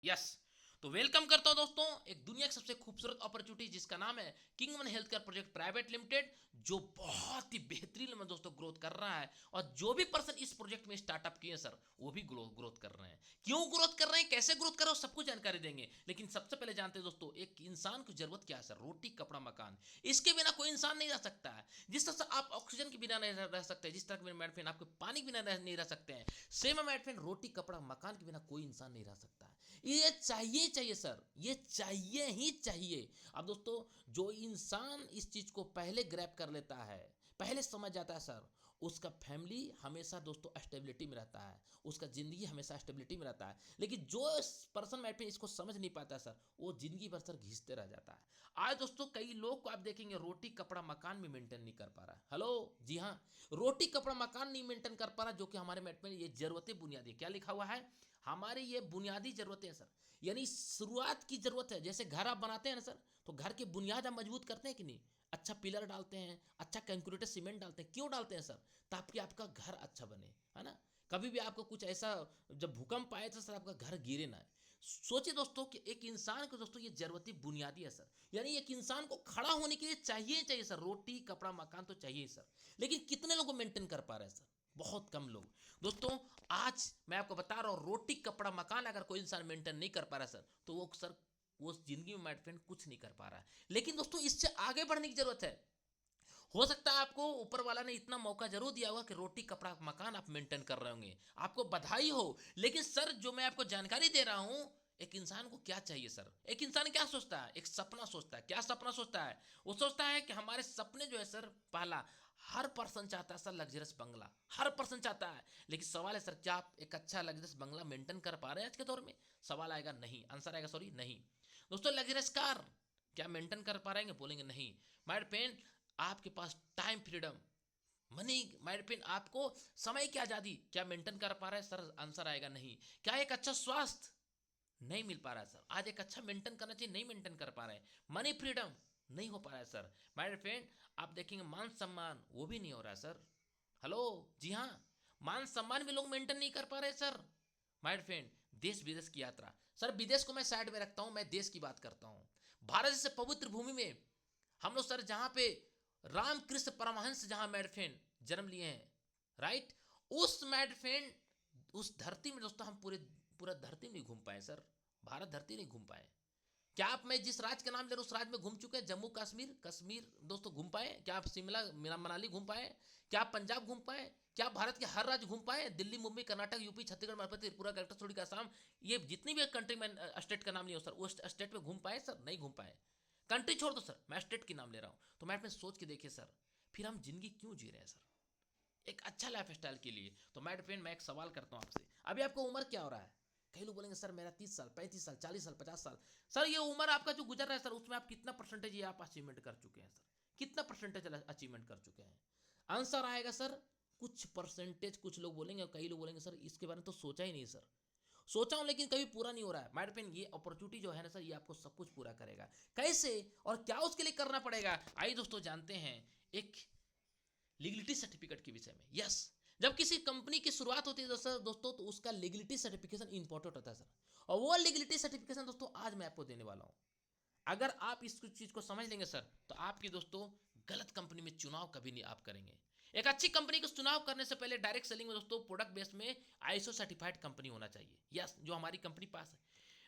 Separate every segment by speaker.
Speaker 1: Yes. तो welcome करता हूं दोस्तों एक दुनिया की सबसे खूबसूरत अपॉर्चुनिटी जिसका नाम है king one health care project private limited, जो बहुत ही बेहतरीन में दोस्तों ग्रोथ कर रहा है। और जो भी पर्सन इस प्रोजेक्ट में स्टार्टअप किए सर, वो भी ग्रोथ कर रहे हैं। क्यों ग्रोथ कर रहे हैं, कैसे ग्रोथ कर रहे हैं, सबको जानकारी देंगे। लेकिन सबसे पहले जानते हैं दोस्तों, एक इंसान की जरूरत क्या है सर? रोटी, कपड़ा, मकान। इसके बिना कोई इंसान नहीं रह सकता है। जिस तरह से आप ऑक्सीजन के बिना नहीं रह सकते, जिस तरह मेरे फ्रेंड आपके पानी के बिना नहीं रह सकते हैं, सेम मेरे फ्रेंड रोटी, कपड़ा, मकान के बिना कोई इंसान नहीं रह सकता है। ये चाहिए चाहिए सर, ये चाहिए ही चाहिए। अब दोस्तों, जो इंसान इस चीज को पहले ग्रैब कर लेता है, पहले समझ जाता है सर, उसका फैमिली हमेशा दोस्तों स्टेबिलिटी में रहता है, उसका जिंदगी हमेशा स्टेबिलिटी में रहता है। लेकिन जो पर्सन मैं इसको समझ नहीं पाता है सर, वो जिंदगी भर सर घिसते रह जाता है। आज दोस्तों कई लोग को आप देखेंगे रोटी, कपड़ा, मकान भी मेंटेन नहीं कर पा रहा है। हेलो, जी हाँ, रोटी, कपड़ा, मकान नहीं मेंटेन कर पा रहा, जो कि हमारे मेट में ये जरूरतें बुनियादी क्या लिखा हुआ है, हमारी ये बुनियादी जरूरतें हैं सर। यानी शुरुआत की जरूरत है। जैसे घर आप बनाते हैं ना सर, तो घर की बुनियाद आप मजबूत करते हैं कि नहीं? अच्छा पिलर डालते हैं, अच्छा कंक्रीट सीमेंट डालते हैं। क्यों डालते हैं सर? ताकि आपका घर अच्छा बने, है ना। कभी भी आपको कुछ ऐसा जब भूकंप आए तो सर आपका घर गिरे ना। सोचिए दोस्तों कि एक इंसान को दोस्तों ये जरूरतें बुनियादी है सर। यानी एक इंसान को खड़ा होने के लिए चाहिए चाहिए सर, रोटी, कपड़ा, मकान तो चाहिए सर। लेकिन कितने लोग मेंटेन कर पा रहे हैं सर? बहुत कम लोग। दोस्तों, आज मैं आपको बता रहा हूं, रोटी, कपड़ा, मकान अगर कोई इंसान मेंटेन नहीं कर पा रहा सर, तो वो सर वो जिंदगी में माय फ्रेंड कुछ नहीं कर पा रहा है। लेकिन दोस्तों, इससे आगे बढ़ने की जरूरत है। हो सकता है आपको ऊपर वाला ने इतना मौका जरूर दिया होगा कि रोटी, कपड़ा, मकान आप मेंटेन कर रहे होंगे, आपको बधाई हो। लेकिन सर, जो मैं आपको जानकारी दे रहा हूं, एक इंसान को क्या चाहिए सर? एक इंसान क्या सोचता है? एक सपना सोचता है। क्या सपना सोचता है? वो सोचता है कि हमारे सपने जो है सर, पहला, हर पर्सन चाहता है सर लग्जरियस बंगला, हर पर्सन चाहता है। लेकिन सवाल है सर, क्या आप एक अच्छा लग्जरियस बंगला मेंटेन कर पा रहे हैं आज के दौर में? सवाल आएगा नहीं, आंसर आएगा सॉरी नहीं। दोस्तों, लग्जरियस कार क्या मेंटेन कर पा रहे हैं? बोलेंगे नहीं। माय पेन, आपके पास time freedom, money, my pen, आपको समय की आजादी क्या मेंटेन कर पा रहे हैं सर? आंसर आएगा नहीं। क्या एक अच्छा स्वास्थ्य? नहीं मिल पा रहा है सर। आज एक अच्छा मेंटेन करना चाहिए, नहीं मेंटेन कर पा रहे हैं। मनी फ्रीडम नहीं हो पा रहा है सर। माय फ्रेंड, आप देखेंगे मान सम्मान, वो भी नहीं हो रहा है सर। हेलो, जी हाँ, मान सम्मान भी लोग मेंटेन नहीं कर पा रहे सर। माय फ्रेंड, देश विदेश की यात्रा, सर विदेश को मैं साइड में रखता हूं, मैं देश की बात करता हूं। भारत जैसे पवित्र भूमि में हम लोग सर, जहां पे रामकृष्ण परमहंस जहां मेरे फ्रेंड जन्म लिए हैं, राइट, उस मेरे फ्रेंड, उस धरती में दोस्तों हम पूरे पूरा धरती नहीं घूम पाए सर। भारत धरती नहीं घूम पाए। क्या आप, मैं जिस राज्य का नाम ले रहा हूं उस राज्य में घूम चुके हैं? जम्मू कश्मीर, कश्मीर दोस्तों घूम पाए? क्या आप शिमला, मनाली घूम पाए? क्या आप पंजाब घूम पाए? क्या आप भारत के हर राज्य घूम पाए? दिल्ली, मुंबई, कर्नाटक, यूपी, छत्तीसगढ़, मध्यप्रदेश, त्रिपुरा, कलकत्ता, छोड़ी असम, ये जितनी भी कंट्री में स्टेट का नाम लिया सर, उस स्टेट में घूम पाए सर? नहीं घूम पाए। कंट्री छोड़ दो सर, मैं स्टेट की नाम ले रहा हूं। तो मैं अपने सोच के देखिए सर, फिर हम जिंदगी क्यों जी रहे हैं सर एक अच्छा लाइफ स्टाइल के लिए? तो मैं फ्रेंड, मैं एक सवाल करता हूं आपसे, अभी आपको उम्र क्या हो रहा है? कई लोग बोलेंगे सर मेरा 30 साल, 35 साल, 40 साल, 50 साल। सर ये उम्र आपका जो गुजर रहा है सर, उसमें आप कितना परसेंटेज ये आप अचीवमेंट कर चुके हैं सर? कितना परसेंटेज अचीवमेंट कर चुके हैं? आंसर आएगा सर कुछ परसेंटेज। कुछ लोग बोलेंगे, कई लोग बोलेंगे सर इसके बारे में तो सोचा ही नहीं सर। सोचा हूं लेकिन कभी पूरा नहीं हो रहा है। माय फ्रेंड, ये अपॉर्चुनिटी जो है ना सर, ये आपको सब कुछ पूरा करेगा। कैसे और क्या उसके लिए करना पड़ेगा, आइए दोस्तों जानते हैं। एक लीगलिटी सर्टिफिकेट के विषय में। यस, जब किसी कंपनी की शुरुआत होती है दोस्तों, तो उसका लीगलिटी सर्टिफिकेशन इंपॉर्टेंट होता है सर। और वो लीगलिटी सर्टिफिकेशन दोस्तों आज मैं आपको देने वाला हूं। अगर आप इस चीज को समझ लेंगे सर, तो आपकी दोस्तों गलत कंपनी में चुनाव कभी नहीं आप करेंगे। एक अच्छी कंपनी का चुनाव करने से पहले डायरेक्ट सेलिंग में दोस्तों प्रोडक्ट बेस में आईएसओ सर्टिफाइड कंपनी होना चाहिए। यस, जो हमारी कंपनी पास है।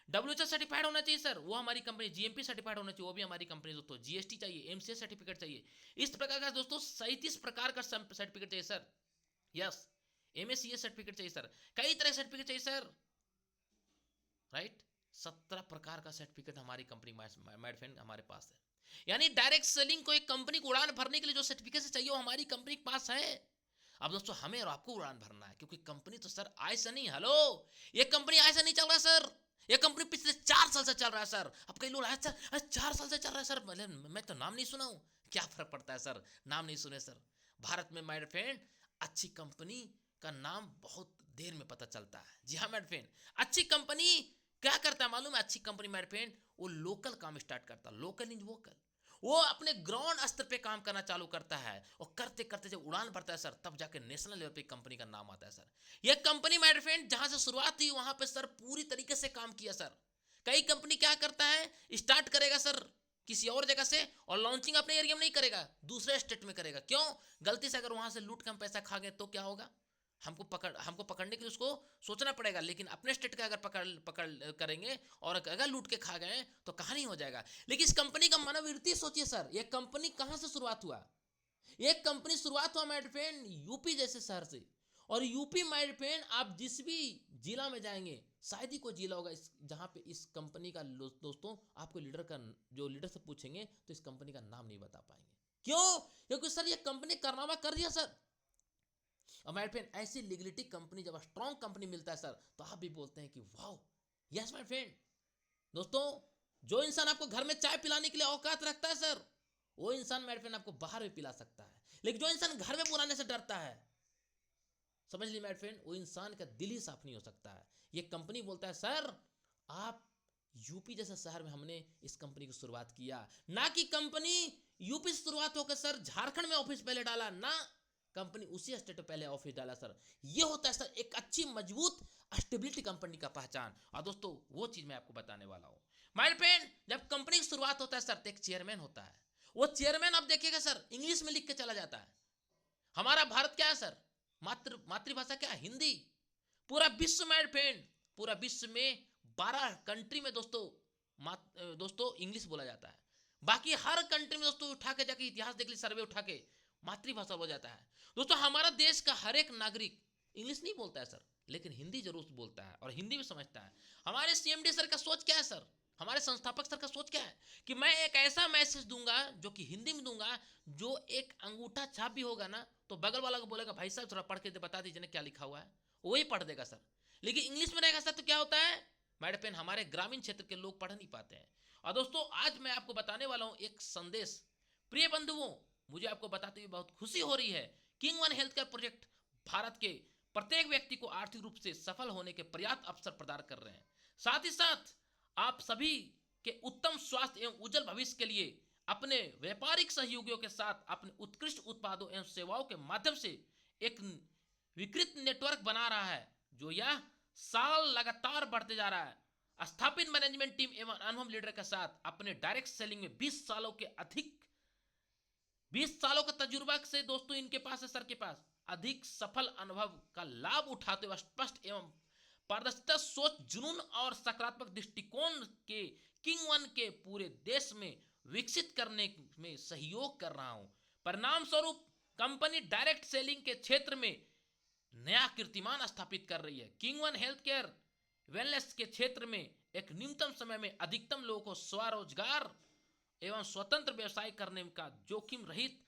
Speaker 1: डब्ल्यूएचएस सर्टिफाइड होना चाहिए सर, वो हमारी कंपनी। जीएमपी सर्टिफाइड होना चाहिए, वो भी हमारी कंपनी दोस्तों। जीएसटी चाहिए, एमसीएस सर्टिफिकेट चाहिए। इस प्रकार का दोस्तों 37 प्रकार का सर्टिफिकेट चाहिए सर। यस, एमएसीएस सर्टिफिकेट चाहिए सर। कई तरह सर्टिफिकेट चाहिए सर, राइट। 17 प्रकार का सर्टिफिकेट हमारी कंपनी माय फ्रेंड हमारे पास है। यानी डायरेक्ट सेलिंग को एक कंपनी को उड़ान भरने के लिए जो सर्टिफिकेट चाहिए वो हमारी कंपनी के पास है। अब दोस्तों हमें और आपको उड़ान भरना है, क्योंकि कंपनी तो सर आज से नहीं, हेलो, ये कंपनी आज से नहीं चल रहा सर। ये कंपनी पिछले 4 साल से चल रहा है सर। अब कई लोग आज 4 साल से चल रहा है सर, मैं तो नाम नहीं सुना हूं। क्या फर्क पड़ता है सर, नाम नहीं सुने सर। भारत में माय फ्रेंड अच्छी कंपनी का नाम बहुत देर में पता चलता है। जी हाँ माय फ्रेंड, अच्छी कंपनी क्या करता है मालूम है? अच्छी कंपनी माय फ्रेंड वो लोकल काम स्टार्ट करता है, लोकल इज वोकल। वो अपने ग्राउंड स्तर पे काम करना चालू करता है और करते करते जब उड़ान भरता है सर, तब जाके नेशनल लेवल पे कंपनी का नाम आता है सर। ये कंपनी माय फ्रेंड जहां से शुरुआत हुई वहां पे सर पूरी तरीके से काम किया सर। कई कंपनी क्या करता है, स्टार्ट करेगा सर किसी और जगह से और लॉन्चिंग अपने एरिया में नहीं करेगा, दूसरे स्टेट में करेगा। क्यों? गलती से अगर वहां से लूट के हम पैसा खा गए तो क्या होगा, हमको पकड़ने के लिए उसको सोचना पड़ेगा। लेकिन अपने स्टेट का अगर पकड़ पकड़ करेंगे और अगर लूट के खा गए तो कहानी हो जाएगा। लेकिन इस कंपनी का मनोवृत्ति सोचिए सर, ये कंपनी कहां से शुरुआत हुआ? ये कंपनी शुरुआत हुआ माय फ्रेंड यूपी जैसे शहर से। और यूपी माय फ्रेंड आप जिस भी जिला में जाएंगे, शायद ही कोई जिला होगा जहां पे इस कंपनी का दोस्तों आपको लीडर से पूछेंगे तो इस कंपनी का नाम नहीं बता पाएंगे। क्यों? क्योंकि सर ये कंपनी कारनामा कर दिया सर। और माय फ्रेंड ऐसी लीगलिटी कंपनी जब स्ट्रॉन्ग कंपनी मिलता है सर, तो आप भी बोलते हैं कि वाओ यस माय फ्रेंड। दोस्तों, जो इंसान आपको घर में चाय पिलाने के लिए औकात रखता है सर, वो इंसान माय फ्रेंड आपको बाहर भी पिला सकता है। लेकिन जो इंसान घर में बुलाने से डरता है, समझ ली माय फ्रेंड, वो इंसान का दिल ही साफ नहीं हो सकता है। ये कंपनी बोलता है सर आप यूपी जैसे शहर में हमने इस कंपनी की शुरुआत किया, ना कि कंपनी यूपी से शुरुआत होकर सर झारखंड में ऑफिस पहले डाला, ना कंपनी उसी स्टेट पे पहले ऑफिस डाला सर। ये होता है सर एक अच्छी मजबूत स्टेबिलिटी कंपनी का पहचान। और दोस्तों वो चीज मैं आपको बताने वाला हूं माय फ्रेंड। जब कंपनी की शुरुआत होता है सर तो एक चेयरमैन होता है। वो चेयरमैन आप देखिएगा सर इंग्लिश में लिख के चला जाता है। हमारा भारत क्या है सर, मातृभाषा क्या है? हिंदी। पूरा विश्व माय फ्रेंड, पूरा विश्व में 12 कंट्री में दोस्तों इंग्लिश बोला जाता है। बाकी हर कंट्री में दोस्तों उठा के जाके इतिहास देख ली, सर्वे उठा के मातृभाषा बोला जाता है। दोस्तों हमारा देश का हर एक नागरिक इंग्लिश नहीं बोलता है सर, लेकिन हिंदी जरूर बोलता है और हिंदी भी समझता है। हमारे सीएमडी सर का सोच क्या है सर, हमारे संस्थापक सर का सोच क्या है कि मैं एक ऐसा मैसेज दूंगा जो कि हिंदी में दूंगा, जो एक अंगूठा छाप भी होगा ना तो बगल वाला को बोलेगा भाई साहब थोड़ा पढ़ के बता दीजिए ना क्या लिखा हुआ है, वही पढ़ देगा सर। लेकिन इंग्लिश में रहेगा सर तो क्या होता है मैडम पेन, हमारे ग्रामीण क्षेत्र के लोग पढ़ नहीं पाते हैं। और दोस्तों आज मैं आपको बताने वाला हूं एक संदेश। प्रिय बंधुओं, मुझे आपको बताते हुए बहुत खुशी हो रही है, king one health care project Bharat के प्रत्येक व्यक्ति को आर्थिक रूप से सफल होने के पर्याप्त अवसर प्रदान कर रहे हैं। साथ ही साथ आप सभी के उत्तम स्वास्थ्य एवं उज्जवल भविष्य के लिए अपने व्यापारिक सहयोगियों के साथ अपने उत्कृष्ट उत्पादों एवं सेवाओं के माध्यम से एक विकृत नेटवर्क बना रहा है, जो यह साल लगातार बढ़ते जा रहा है। स्थापित मैनेजमेंट टीम एवं अनुभव लीडर के साथ अपने डायरेक्ट सेलिंग में 20 सालों का तजुर्बा से दोस्तों इनके पास है सर के पास अधिक सफल अनुभव का लाभ उठाते हुए स्पष्ट एवं पारदर्शिता सोच, जुनून और सकारात्मक दृष्टिकोण के किंग वन के पूरे देश में विकसित करने में सहयोग कर रहा हूं। परिणाम स्वरूप कंपनी डायरेक्ट सेलिंग के क्षेत्र में नया कीर्तिमान स्थापित कर रही है। King one health care wellness के क्षेत्र में एक न्यूनतम समय में अधिकतम लोगों को स्वरोजगार एवं स्वतंत्र व्यवसाय करने का जोखिम रहित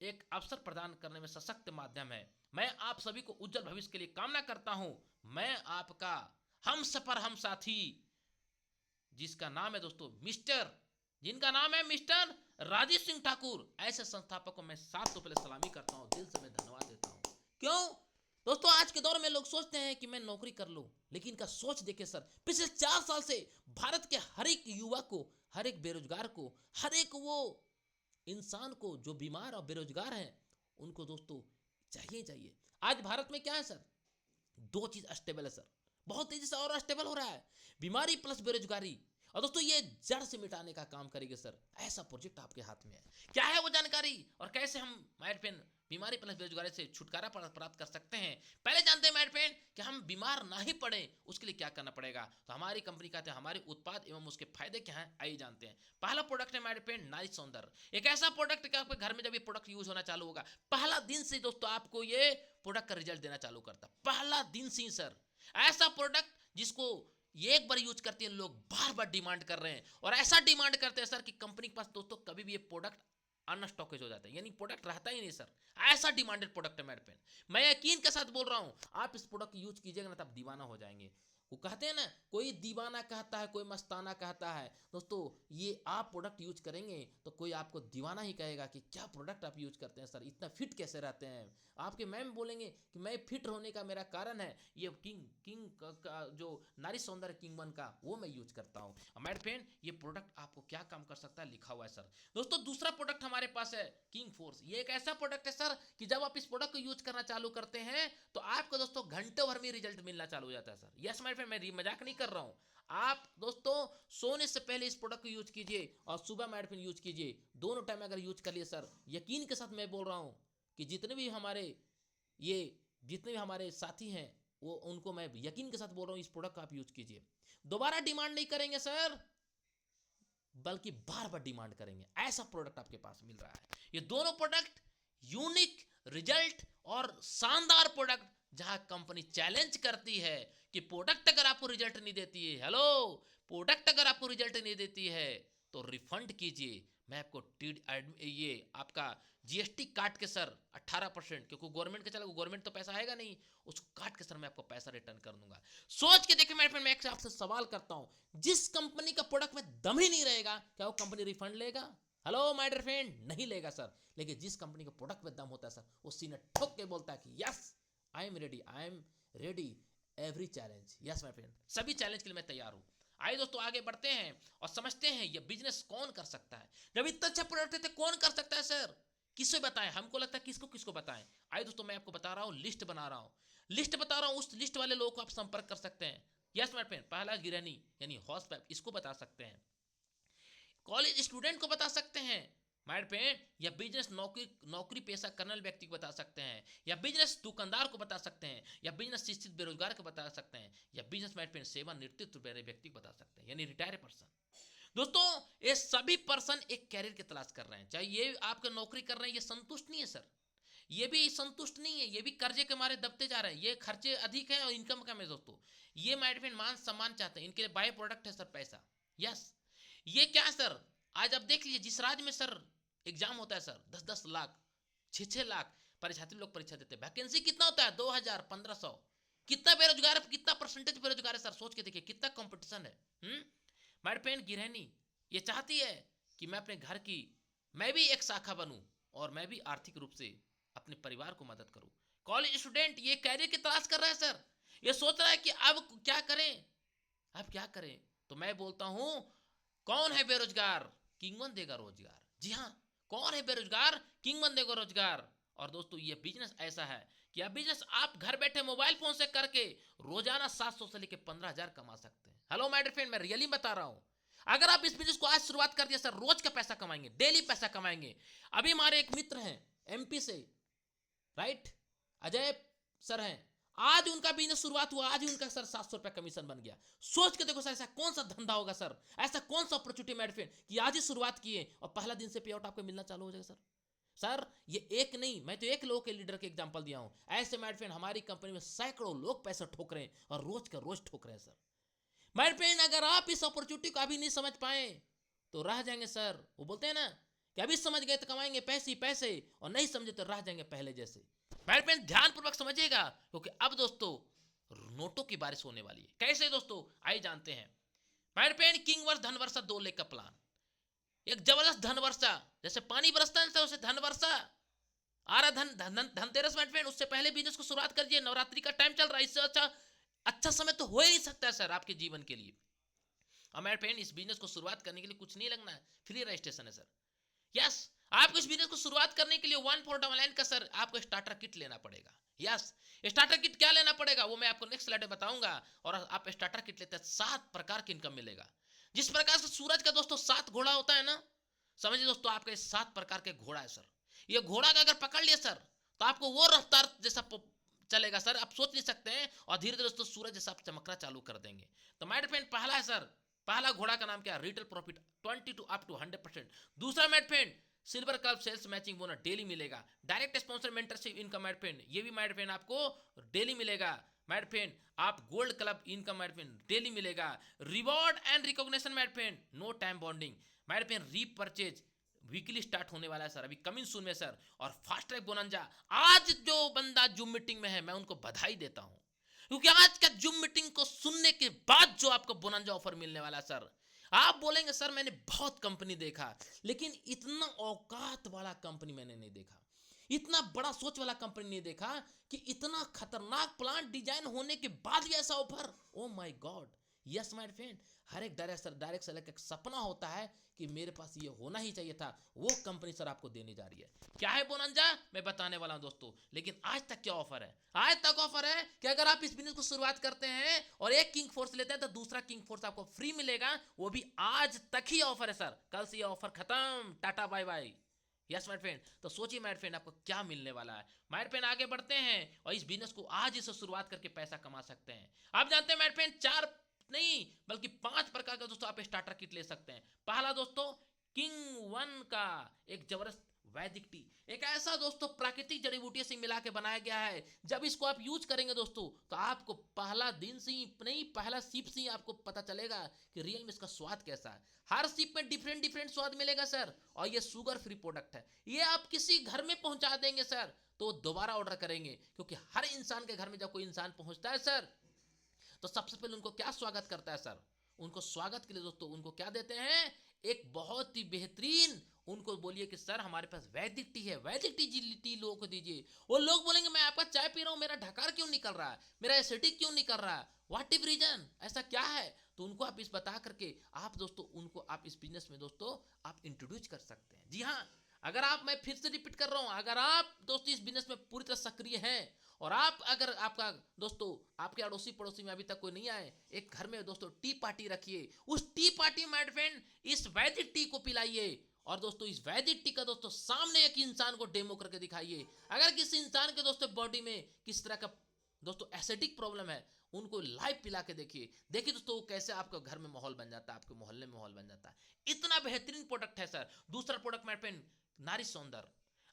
Speaker 1: एक अवसर प्रदान करने में सशक्त माध्यम है। मैं आप सभी को उज्जवल भविष्य के लिए कामना करता हूं। मैं आपका हम सफर हम साथी, जिसका नाम है दोस्तों जिनका नाम है मिस्टर राजीव सिंह ठाकुर, ऐसे संस्थापक को मैं 7 पहले सलामी करता हूं, दिल से मैं धन्यवाद देता हूं। क्यों दोस्तों, आज के दौर में लोग सोचते हैं कि मैं नौकरी कर लूं, लेकिन इनका सोच देखिए सर, पिछले 4 साल से भारत के हर एक युवा को, हर एक बेरोजगार को, हर एक वो इंसान को जो बीमार और बेरोजगार हैं, उनको दोस्तों चाहिए। आज भारत में क्या है सर, 2 चीज स्टेबल है सर, बहुत तेजी से और स्टेबल हो रहा है, बीमारी प्लस बेरोजगारी। और दोस्तों ये जड़ से मिटाने का काम करेंगे सर, ऐसा प्रोजेक्ट आपके हाथ में है। क्या है वो जानकारी और कैसे हम माइट पेन बीमारी प्लस बेरोजगारी से छुटकारा प्राप्त कर सकते हैं, पहले जानते हैं माइट पेन कि हम बीमार ना ही पड़े उसके लिए क्या करना पड़ेगा। तो हमारी कंपनी कहते हैं हमारे उत्पाद एवं उसके फायदे क्या हैं, आइए जानते हैं। पहला प्रोडक्ट है माइट पेन नारी सौंदर्य, एक ऐसा प्रोडक्ट कि आपके घर में जब ये प्रोडक्ट यूज होना चालू होगा, पहला दिन से दोस्तों आपको ये प्रोडक्ट का रिजल्ट देना चालू करता, पहला दिन से सर। ऐसा प्रोडक्ट जिसको ये एक बार यूज करते हैं लोग बार बार डिमांड कर रहे हैं, और ऐसा डिमांड करते हैं सर कि कंपनी के पास दोस्तों कभी भी ये प्रोडक्ट अनस्टॉकेज हो जाता है, यानी प्रोडक्ट रहता ही नहीं सर। ऐसा डिमांडेड प्रोडक्ट है मेरे पेन, मैं यकीन के साथ बोल रहा हूं, आप इस प्रोडक्ट यूज कीजिएगा ना तब दीवाना हो जाएंगे। वो कहते हैं ना, कोई दीवाना कहता है, कोई मस्ताना कहता है। दोस्तों ये आप प्रोडक्ट यूज करेंगे तो कोई आपको दीवाना ही कहेगा कि क्या प्रोडक्ट आप यूज करते हैं सर, इतना फिट कैसे रहते हैं। आपके मैम बोलेंगे कि मैं फिट होने का मेरा कारण है ये किंग किंग का जो नारी सौंदर्य किंग वन का वो मैं यूज करता हूँ। मेरे फ्रेंड ये प्रोडक्ट आपको क्या काम कर सकता है लिखा हुआ है सर। दोस्तों दूसरा प्रोडक्ट हमारे पास है किंग फोर्स। ये एक ऐसा प्रोडक्ट है सर कि जब आप इस प्रोडक्ट को यूज करना चालू करते हैं तो आपको दोस्तों घंटों भर में रिजल्ट मिलना चालू हो जाता है सर। यस माय फ्रेंड, मैं मजाक नहीं कर रहा हूँ। आप दोस्तों सोने से पहले इस प्रोडक्ट को यूज कीजिए और सुबह मेडिसिन यूज कीजिए, दोनों टाइम अगर यूज कर लिए सर, यकीन के साथ मैं बोल रहा हूँ कि जितने भी हमारे साथी हैं वो उनको मैं यकीन के साथ बोल रहा हूँ इस प्रोडक्ट को आप यूज कीजिए। दोबारा डिमांड नहीं करेंगे सर, बल्कि बार बार डिमांड करेंगे, ऐसा प्रोडक्ट आपके पास मिल रहा है। ये दोनों प्रोडक्ट यूनिक रिजल्ट और शानदार प्रोडक्ट, जहां कंपनी चैलेंज करती है कि प्रोडक्ट अगर आपको रिजल्ट नहीं देती है, हेलो, प्रोडक्ट अगर आपको रिजल्ट नहीं देती है तो रिफंड कीजिए। मैं आपको ये आपका जीएसटी काट के सर 18%, क्योंकि गवर्नमेंट के चलेगा, गवर्नमेंट तो पैसा आएगा नहीं, उसको काट के सर मैं आपको पैसा रिटर्न कर दूंगा। सोच के देखिए मेरे फ्रेंड, मैं आपसे सवाल करता हूं, जिस कंपनी का प्रोडक्ट में दम ही नहीं रहेगा क्या वो कंपनी रिफंड लेगा? हेलो माय डियर फ्रेंड, नहीं लेगा सर। लेकिन जिस कंपनी का प्रोडक्ट में दम होता है सर, वो सीने ठोक के बोलता है कि yes I am ready every challenge. Yes my friend, सभी चैलेंज के लिए मैं तैयार हूं। आइए दोस्तों आगे बढ़ते हैं और समझते हैं ये बिजनेस कौन कर सकता है। जब इतना अच्छा प्रोडक्ट है तो कौन कर सकता है सर, किससे बताएं? हमको लगता है किसको किसको बताएं। आइए दोस्तों मैं आपको बता रहा हूं, लिस्ट बना रहा हूं, लिस्ट बता रहा हूं, उस लिस्ट वाले लोगों को आप संपर्क कर सकते हैं। यस माय फ्रेंड, पहला गिरनी यानी हॉर्स पाइप, इसको बता सकते हैं। कॉलेज स्टूडेंट को बता सकते हैं माय फ्रेंड, या बिजनेस नौकरी पेशा करने वाले व्यक्ति को बता सकते हैं, या बिजनेस दुकानदार को बता सकते हैं, या बिजनेस शिक्षित बेरोजगार को बता सकते हैं, या बिजनेस माय फ्रेंड सेवा नेतृत्व वाले व्यक्ति को बता सकते हैं, यानी रिटायर्ड पर्सन। दोस्तों ये सभी पर्सन एक कैरियर की तलाश कर रहे हैं, चाहे ये आपके नौकरी कर रहे हैं, ये संतुष्ट नहीं है सर, ये भी संतुष्ट नहीं है, ये भी कर्जे के मारे दबते जा रहे हैं, ये खर्चे अधिक है और इनकम कम है। दोस्तों ये माय फ्रेंड मान सम्मान चाहते हैं, इनके लिए बाय प्रोडक्ट है सर पैसा। यस, ये क्या है सर, आज आप देख लीजिए जिस राज्य में सर एग्जाम होता है सर 10-10 लाख 6-6 लाख परीक्षार्थी लोग परीक्षा देते हैं, वैकेंसी कितना होता है 2000-1500, कितना बेरोजगार, कितना परसेंटेज बेरोजगार है सर, सोच के देखिए कितना कंपटीशन है। माय फ्रेंड गृहिणी ये चाहती है कि मैं अपने घर की मैं भी एक शाखा बनूं और मैं भी आर्थिक रूप से अपने परिवार को मदद करूं। कॉलेज स्टूडेंट ये कैरियर की तलाश कर रहा है सर, ये सोच रहा है कि अब क्या करें, अब क्या करें। तो मैं बोलता हूं कौन है बेरोजगार, किंगवन देगा रोजगार। जी हाँ, कौन है बेरोजगार, किंगवन देगा रोजगार। और दोस्तों ये बिजनेस ऐसा है कि अब बिजनेस आप घर बैठे मोबाइल फोन से करके रोजाना 700 से लेकर 15,000 कमा सकते हैं। हेलो माय डियर फ्रेंड, मैं रियली बता रहा हूं, अगर आप इस बिजनेस को आज शुरुआत कर दिया सर, रोज का पैसा कमाएंगे, डेली पैसा कमाएंगे। अभी हमारे एक मित्र हैं एमपी से, राइट, अजय सर हैं, आज उनका बिजनेस शुरुआत हुआ, आज ही उनका सर 700 रुपया कमीशन बन गया। सोच के देखो सर, ऐसा कौन सा धंधा होगा सर, ऐसा कौन सा अपॉर्चुनिटी मेरे फ्रेंड कि आज ही शुरुआत किए और पहला दिन से पे आउट आपको मिलना चालू हो जाएगा सर। सर ये एक नहीं, मैं तो एक लोग के लीडर के एग्जांपल दिया हूं, ऐसे मेरे फ्रेंड हमारी कंपनी में सैकड़ों लोग पैसा ठोक रहे हैं और रोज का रोज ठोक रहे हैं सर। मेरे फ्रेंड अगर आप इस अपॉर्चुनिटी को अभी नहीं समझ पाए तो रह जाएंगे सर। वो बोलते हैं ना कि अभी समझ गए तो कमाएंगे पैसे ही पैसे, और नहीं समझे तो रह जाएंगे पहले जैसे। मेरे फ्रेंड ध्यानपूर्वक समझिएगा, क्योंकि अब दोस्तों नोटों की बारिश होने वाली है। कैसे दोस्तों, आइए जानते हैं। मेरे फ्रेंड किंग वर्ष धन वर्षा 2 लेख का प्लान, एक जबरदस्त धन वर्षा, जैसे पानी बरसता है उसे धन वर्षा आ रहा, धनतेरस मेरे फ्रेंड, उससे पहले बिजनेस को शुरुआत करिए, नवरात्रि का टाइम चल रहा है, इससे अच्छा समय तो हो ही नहीं सकता है सर आपके जीवन के लिए। और मेरे फ्रेंड इस बिजनेस को शुरुआत करने के लिए कुछ नहीं लगना है, फ्री रजिस्ट्रेशन है सर। यस, आपको इस बिजनेस को शुरुआत करने के लिए 149 का सर आपको स्टार्टर किट लेना पड़ेगा। यस, स्टार्टर किट क्या लेना पड़ेगा वो मैं आपको नेक्स्ट स्लाइड में बताऊंगा। और आप स्टार्टर किट लेते हैं 7 प्रकार की इनकम मिलेगा। जिस प्रकार से सूरज का दोस्तों 7 घोड़ा होता है ना, समझिए दोस्तों आपके 7 प्रकार के घोड़ा है सर। ये घोड़ा का अगर पकड़ लिया सर तो आपको वो रफ्तार जैसा चलेगा सर, आप सोच नहीं सकते हैं। और धीरे धीरे दोस्तों सूरज जैसा आप चमकना चालू कर देंगे। तो माय फ्रेंड पहला है सर, पहला घोड़ा का नाम क्या है, retail profit 20 to up to 100%। दूसरा my friend silver club sales matching bonus daily मिलेगा। Direct sponsor mentorship income my friend, ये भी माय फ्रेंड आपको डेली मिलेगा। माय फ्रेंड आप gold club income my friend daily मिलेगा। Reward and recognition my friend, no time bonding my friend, repurchase weekly start होने वाला है सर, अभी कमिंग सून में सर। और फास्ट ट्रैक बोनंजा, आज जो बंदा जूम मीटिंग में है मैं उनको बधाई देता हूं। क्योंकि आज का जूम मीटिंग को सुनने के बाद जो आपको बोनंजा ऑफर मिलने वाला है सर, आप बोलेंगे सर मैंने बहुत कंपनी देखा लेकिन इतना औकात वाला कंपनी मैंने नहीं देखा, इतना बड़ा सोच वाला कंपनी नहीं देखा कि इतना खतरनाक प्लान डिजाइन होने के बाद भी ऐसा offer. Oh my god, yes my friend, हर एक डायरेक्ट सेलर का एक सपना होता है कि मेरे पास ये होना ही चाहिए था, वो कंपनी सर आपको देने जा रही है। क्या है बोनंजा, मैं बताने वाला हूं दोस्तों। लेकिन आज तक क्या ऑफर है? आज तक ऑफर है कि अगर आप इस बिजनेस को शुरुआत करते हैं और एक किंग फोर्स लेते हैं तो दूसरा किंग फोर्स आपको फ्री मिलेगा, वो भी आज तक ही ऑफर है सर, कल से ये ऑफर खत्म, tata bye bye. Yes my friend, तो सोचिए माय फ्रेंड आपको क्या मिलने वाला है। माय फ्रेंड आगे बढ़ते हैं और इस बिजनेस को आज से शुरुआत करके पैसा कमा सकते हैं। आप जानते हैं माय फ्रेंड, 4 नहीं बल्कि 5 प्रकार का दोस्तों आप स्टार्टर किट ले सकते हैं। पहला दोस्तों किंग वन का एक जबरदस्त वैदिक टी, एक ऐसा दोस्तों प्राकृतिक जड़ी बूटियों से मिला के बनाया गया है, जब इसको आप यूज करेंगे दोस्तों तो आपको पहला दिन से ही नहीं, पहला सिप से ही आपको पता चलेगा कि रियल में इसका स्वाद कैसा है। हर सिप में डिफरेंट डिफरेंट स्वाद मिलेगा सर, और ये शुगर फ्री प्रोडक्ट है। ये आप किसी घर में पहुंचा देंगे सर तो दोबारा ऑर्डर करेंगे, क्योंकि हर इंसान के घर में जब कोई इंसान पहुंचता है सर तो सबसे पहले उनको क्या स्वागत करता है सर? उनको स्वागत के लिए दोस्तों उनको क्या देते हैं? एक बहुत ही बेहतरीन, उनको बोलिए कि सर हमारे पास वैदिक टी है, वैदिक टी लोगों को दीजिए। वो लोग बोलेंगे मैं आपका चाय पी रहा हूं, मेरा ढकार क्यों निकल रहा है, मेरा एसिडिक क्यों निकल रहा है, व्हाट इफ रीजन, ऐसा क्या है? तो उनको आप इस बता करके आप दोस्तों उनको आप इस बिजनेस में दोस्तों आप इंट्रोड्यूस कर सकते हैं। जी हाँ, अगर आप, मैं फिर से रिपीट कर रहा हूं, अगर आप दोस्तों इस बिजनेस में पूरी तरह सक्रिय हैं और आप अगर आपका दोस्तों आपके अड़ोसी पड़ोसी में अभी तक कोई नहीं आए, एक घर में दोस्तों टी पार्टी रखिए, उस टी पार्टी में माय फ्रेंड इस वैदिक टी को पिलाइए, और दोस्तों इस वैदिक टी का दोस्तों सामने एक इंसान को डेमो करके दिखाइए। अगर किसी इंसान के दोस्तों बॉडी में किस तरह का दोस्तों एसिडिक प्रॉब्लम है, उनको लाइव पिला के देखिए, देखिए दोस्तों कैसे आपका घर में माहौल बन जाता है, आपके मोहल्ले में माहौल बन जाता है। इतना बेहतरीन प्रोडक्ट है सर। दूसरा प्रोडक्ट माय फ्रेंड नारी सौंदर्य,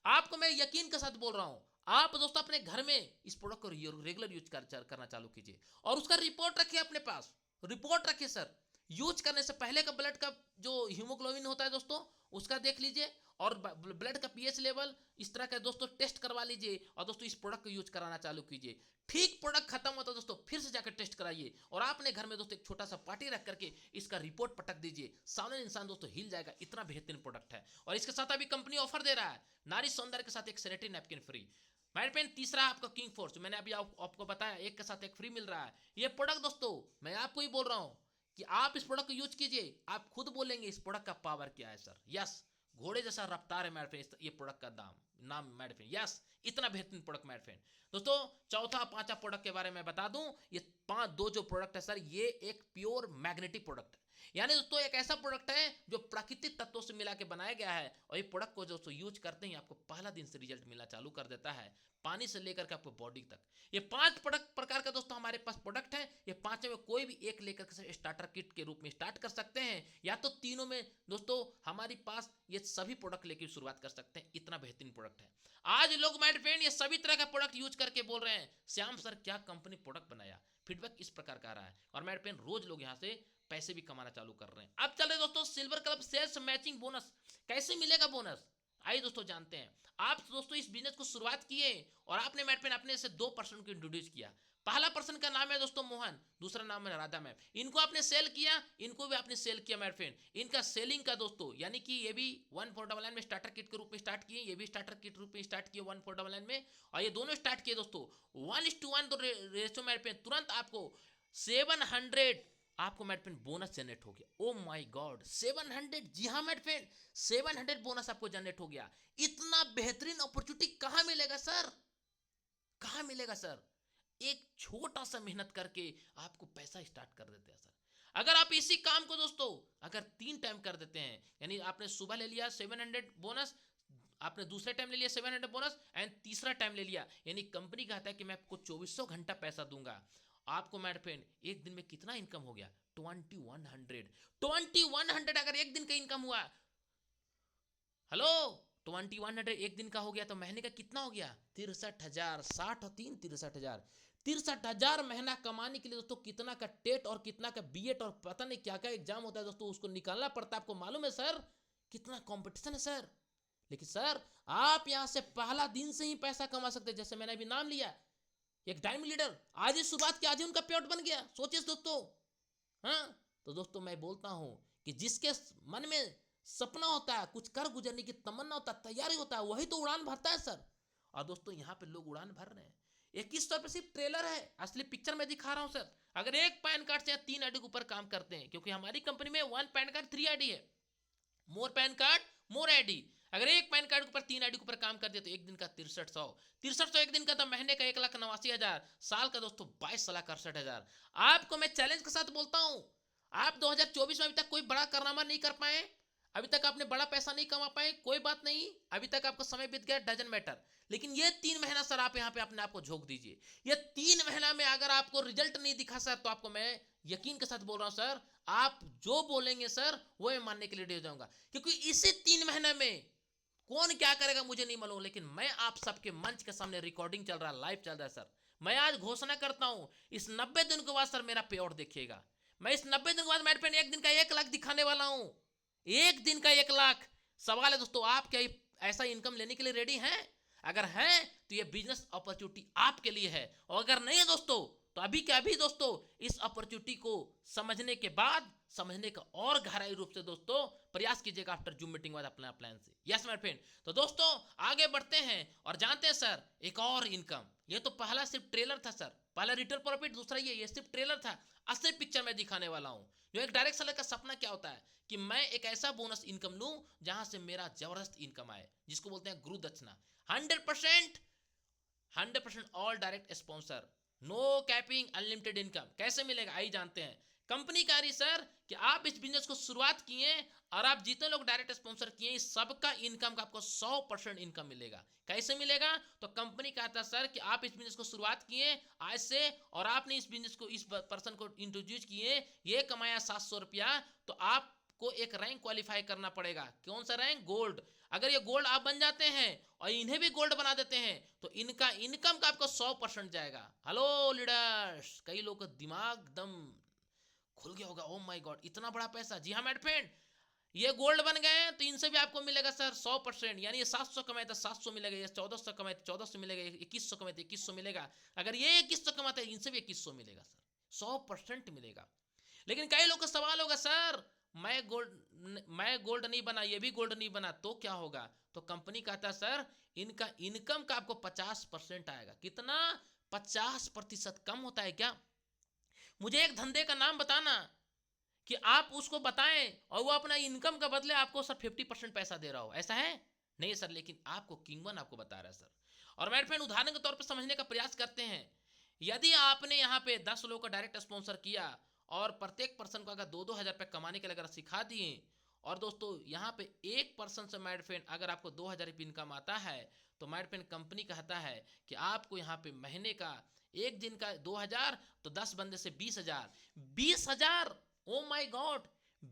Speaker 1: आपको मैं यकीन के साथ बोल रहा हूं, आप दोस्तों अपने घर में इस प्रोडक्ट को रेगुलर यूज करना चालू कीजिए और उसका रिपोर्ट रखिए अपने पास, रिपोर्ट रखिए सर। यूज करने से पहले का ब्लड का जो हीमोग्लोबिन होता है दोस्तों उसका देख लीजिए, और ब्लड का पीएच लेवल इस तरह का दोस्तों टेस्ट करवा लीजिए, और दोस्तों इस प्रोडक्ट को यूज कराना चालू कीजिए। ठीक प्रोडक्ट खत्म होता है दोस्तों फिर से जाकर टेस्ट कराइए, और आपने घर में दोस्तों एक छोटा सा पार्टी रख करके इसका रिपोर्ट पटक दीजिए, सामने इंसान दोस्तों हिल जाएगा, इतना बेहतरीन प्रोडक्ट है। और इसके साथ अभी कंपनी ऑफर दे रहा है नारी सौंदर्य के साथ एक sanitary napkin free. My friend तीसरा आपका किंग फोर्स, मैंने अभी आपको बताया एक के साथ एक फ्री मिल रहा है। ये प्रोडक्ट दोस्तों मैं आपको ही बोल रहा हूं कि आप इस प्रोडक्ट को यूज कीजिए, आप खुद बोलेंगे इस प्रोडक्ट का पावर क्या है सर। यस, घोड़े जैसा रफ्तार है मेरे फ्रेंड ये प्रोडक्ट का नाम मेरे फ्रेंड। यस, इतना बेहतरीन प्रोडक्ट मेरे फ्रेंड। दोस्तों चौथा पांचवा प्रोडक्ट के बारे में बता दूं, ये दो जो प्रोडक्ट है सर, ये एक प्योर मैग्नेटिक प्रोडक्ट है, यानी दोस्तों एक ऐसा प्रोडक्ट है जो प्राकृतिक तत्वों से मिला के बनाया गया है, और ये प्रोडक्ट को दोस्तों यूज करते ही आपको पहला दिन से रिजल्ट मिलना चालू कर देता है, पानी से लेकर के आपको बॉडी तक। ये 5 प्रोडक्ट प्रकार का दोस्तों हमारे पास प्रोडक्ट है, ये पांचों में कोई भी एक लेकर के स्टार्टर किट के रूप में स्टार्ट कर सकते हैं, या तो तीनों में दोस्तों हमारे पास ये सभी प्रोडक्ट लेकर शुरुआत कर सकते हैं, इतना बेहतरीन प्रोडक्ट है। आज लोग माय फ्रेंड ये सभी तरह का प्रोडक्ट यूज करके बोल रहे हैं श्याम सर क्या कंपनी प्रोडक्ट बनाया, फीडबैक इस प्रकार का आ रहा है, और माय फ्रेंड रोज लोग यहाँ से पैसे भी कमाना चालू कर रहे हैं। अब चल रहे दोस्तों silver club sales matching bonus, कैसे मिलेगा बोनस, आइए दोस्तों जानते हैं। आप दोस्तों इस बिजनेस को शुरुआत किए और आपने मैट अपने से 2 पर्सन को इंट्रोड्यूस किया। पहला पर्सन का नाम है दोस्तों मोहन, दूसरा नाम है राधा मैम। इनको आपने सेल किया, इनको भी आपने सेल किया मेरे फ्रेंड। इनका सेलिंग का दोस्तों यानी कि ये भी 1499 में स्टार्टर किट के रूप में स्टार्ट किए, ये भी स्टार्टर किट रूप में स्टार्ट किए 1499 में, और ये दोनों स्टार्ट किए दोस्तों 1:1 तो रेशो मेरे फ्रेंड। तुरंत आपको 700 आपको मेट फ्रेंड बोनस जनरेट हो गया। ओ माय गॉड 700, जी हाँ मेट फ्रेंड 700 बोनस आपको जनरेट हो गया। इतना बेहतरीन अपॉर्चुनिटी कहां मिलेगा सर, कहां मिलेगा सर? एक छोटा सा मेहनत करके आपको पैसा स्टार्ट कर देते हैं सर। अगर आप इसी काम को दोस्तों अगर 3 टाइम कर देते हैं, यानी आपने सुबह ले लिया 700 बोनस, आपने दूसरे टाइम ले लिया 700 बोनस, एंड तीसरा टाइम ले लिया, यानी कंपनी कहता है कि मैं आपको 2400 घंटा पैसा दूंगा, आपको मेरे फ्रेंड एक दिन में कितना इनकम हो गया 2100। 2100 अगर एक दिन का इनकम हुआ, हेलो 2100 एक दिन का हो गया तो महीने का कितना हो गया 63,000, 60 और 3 63,000। 63,000 महीना कमाने के लिए दोस्तों कितना का टेट और कितना का बीएड और पता नहीं क्या क्या एग्जाम होता है दोस्तों, उसको निकालना पड़ता है। आपको मालूम है सर कितना कंपटीशन है सर, लेकिन सर आप यहां से पहला दिन से ही पैसा कमा सकते हैं। जैसे मैंने अभी नाम लिया एक डायमंड लीडर आज ही शुरुआत की, आज ही उनका पेआउट बन गया, सोचिए दोस्तों। हाँ, तो दोस्तों मैं बोलता हूं कि जिसके मन में सपना होता है, कुछ कर गुजरने की तमन्ना होता है, तैयारी होता है, वही तो उड़ान भरता है सर। और दोस्तों यहाँ पे लोग उड़ान भर रहे हैं। 2100 पे सिर्फ ट्रेलर है, असली पिक्चर में दिखा रहा हूं सर। अगर एक पैन कार्ड से या 3 आईडी के ऊपर काम करते हैं, क्योंकि हमारी कंपनी में 1 पैन कार्ड 3 आईडी है, मोर पैन कार्ड मोर आईडी। अगर एक पैन कार्ड के ऊपर 3 आईडी के ऊपर काम कर दिया तो एक दिन का 6300, 6300 एक दिन का, तो महीने का 1,89,000, साल का दोस्तों 22,68,000। आपको मैं चैलेंज के साथ बोलता हूं, आप 2024 में अभी तक कोई बड़ा कारनामा नहीं कर पाए, अभी तक आपने बड़ा पैसा नहीं कमा पाए, कोई बात नहीं, अभी तक आपका समय बीत गया, डजंट मैटर। लेकिन ये 3 महीना सर आप यहाँ पे अपने आप को झोंक दीजिए। ये 3 महीना में अगर आपको रिजल्ट नहीं दिखा सर, तो आपको मैं यकीन के साथ बोल रहा हूं सर, आप जो बोलेंगे सर वो मैं मानने के लिए रेडी हो जाऊंगा। क्योंकि इसी 3 महीने में कौन क्या करेगा मुझे नहीं मालूम, लेकिन मैं आप सबके मंच के सामने, रिकॉर्डिंग चल रहा है, लाइव चल रहा है सर, मैं आज घोषणा करता हूं, इस 90 दिन के बाद सर मेरा पे आउट देखिएगा। मैं इस 90 दिन के बाद मेरे पे एक दिन का 1 लाख दिखाने वाला हूं, एक दिन का 1 लाख। सवाल है दोस्तों, आप क्या ऐसा इनकम लेने के लिए रेडी हैं? अगर हैं तो ये बिजनेस अपॉर्चुनिटी आपके लिए है, और अगर नहीं है दोस्तों, तो अभी क्या अभी दोस्तों इस अपॉर्चुनिटी को समझने के बाद, समझने का और गहराई रूप से दोस्तों प्रयास कीजिएगा आफ्टर जूम मीटिंग बाद अपने प्लान से। Yes my friend. तो दोस्तों आगे बढ़ते हैं और जानते हैं सर एक और इनकम। ये तो पहला सिर्फ ट्रेलर था सर, पहला रिटेल प्रॉफिट, दूसरा ये सिर्फ ट्रेलर था। असली पिक्चर में दिखाने वाला हूं। जो एक डायरेक्ट सेलर का सपना क्या होता है कि मैं एक ऐसा बोनस इनकम लूं जहां से मेरा जबरदस्त इनकम आए, जिसको बोलते हैं गुरु दक्षिणा। 100% 100% all direct sponsor, no capping, unlimited income. कैसे मिलेगा आइए जानते हैं। कंपनी कह रही सर कि आप इस बिजनेस को शुरुआत किए और आप जितने लोग डायरेक्ट स्पॉन्सर किए इस सबका इनकम का आपको 100% इनकम मिलेगा। कैसे मिलेगा? तो कंपनी कहता है सर कि आप इस बिजनेस को शुरुआत किए आज से, और आपने इस बिजनेस को, इस पर्सन को इंट्रोड्यूस किए, ये कमाया 700 रुपया, तो आपको एक रैंक क्वालिफाई करना पड़ेगा। कौन सा रैंक? गोल्ड। अगर ये गोल्ड आप बन जाते हैं और इन्हें भी गोल्ड बना देते हैं तो इनका इनकम का आपको 100% जाएगा। हेलो लीडर्स, कई लोग का दिमाग दम खुल गया होगा, ओ माय गॉड इतना बड़ा पैसा। जी हाँ मेरे फ्रेंड, ये गोल्ड बन गए हैं तो इनसे भी आपको मिलेगा सर 100%। यानी ये 700 कमाए तो 700 मिलेगा, ये 1400 कमाए तो 1400 मिलेगा, 2100 कमाए तो 2100 मिलेगा। अगर ये 2100 कमाते हैं इनसे भी 2100 मिलेगा सर, 100% मिलेगा। लेकिन कई लोग का सवाल होगा सर मैं गोल्ड नहीं बना, ये भी गोल्ड नहीं बना, तो क्या होगा? तो कंपनी कहता है सर इनका इनकम का आपको 50% आएगा। कितना? 50% कम होता है क्या? मुझे एक धंधे का नाम बताना कि आप उसको बताएं और वो अपना इनकम का बदले आपको सर 50% पैसा दे रहा हो, ऐसा है? नहीं सर, लेकिन आपको किंगवन आपको बता रहा है सर। और मेरे फ्रेंड उदाहरण के तौर पर समझने का प्रयास करते हैं। यदि आपने यहाँ पे 10 लोगों का डायरेक्ट स्पॉन्सर किया और प्रत्येक पर्सन को अगर 2-2 हज़ार रुपये कमाने के लिए अगर सिखा दिए, और दोस्तों यहाँ पे एक पर्सन से मेरे फ्रेंड अगर आपको 2,000 रुपये इनकम आता है, तो मेरे फ्रेंड कंपनी कहता है कि आपको यहाँ पे महीने का, एक दिन का 2,000, तो 10 बंदे से 20,000, 20,000, ओ माय गॉड,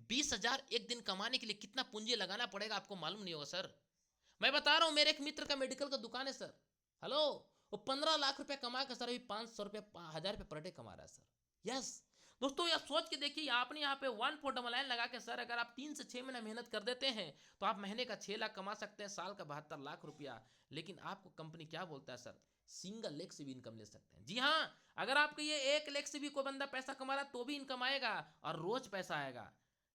Speaker 1: 20,000 एक दिन कमाने के लिए कितना पूंजी लगाना पड़ेगा आपको मालूम नहीं होगा सर। मैं बता रहा हूँ, मेरे एक मित्र का मेडिकल का दुकान है सर, हेलो, वो 15 लाख रुपए कमा कर सर अभी 500 रुपये 1,000 रुपये पर डे कमा रहा है सर। यस दोस्तों, आप सोच के देखिए, आपने यहाँ पे 1499 लगा के सर अगर आप 3 से 6 महीना मेहनत कर देते हैं तो आप महीने का 6 लाख कमा सकते हैं, साल का 72 लाख रुपया। लेकिन आपको कंपनी क्या बोलता है सर? सिंगल लेग से भी इनकम ले सकते हैं। जी हाँ, अगर आपके ये 1 लेग से भी कोई बंदा पैसा कमा रहा तो भी इनकम आएगा और रोज पैसा आएगा।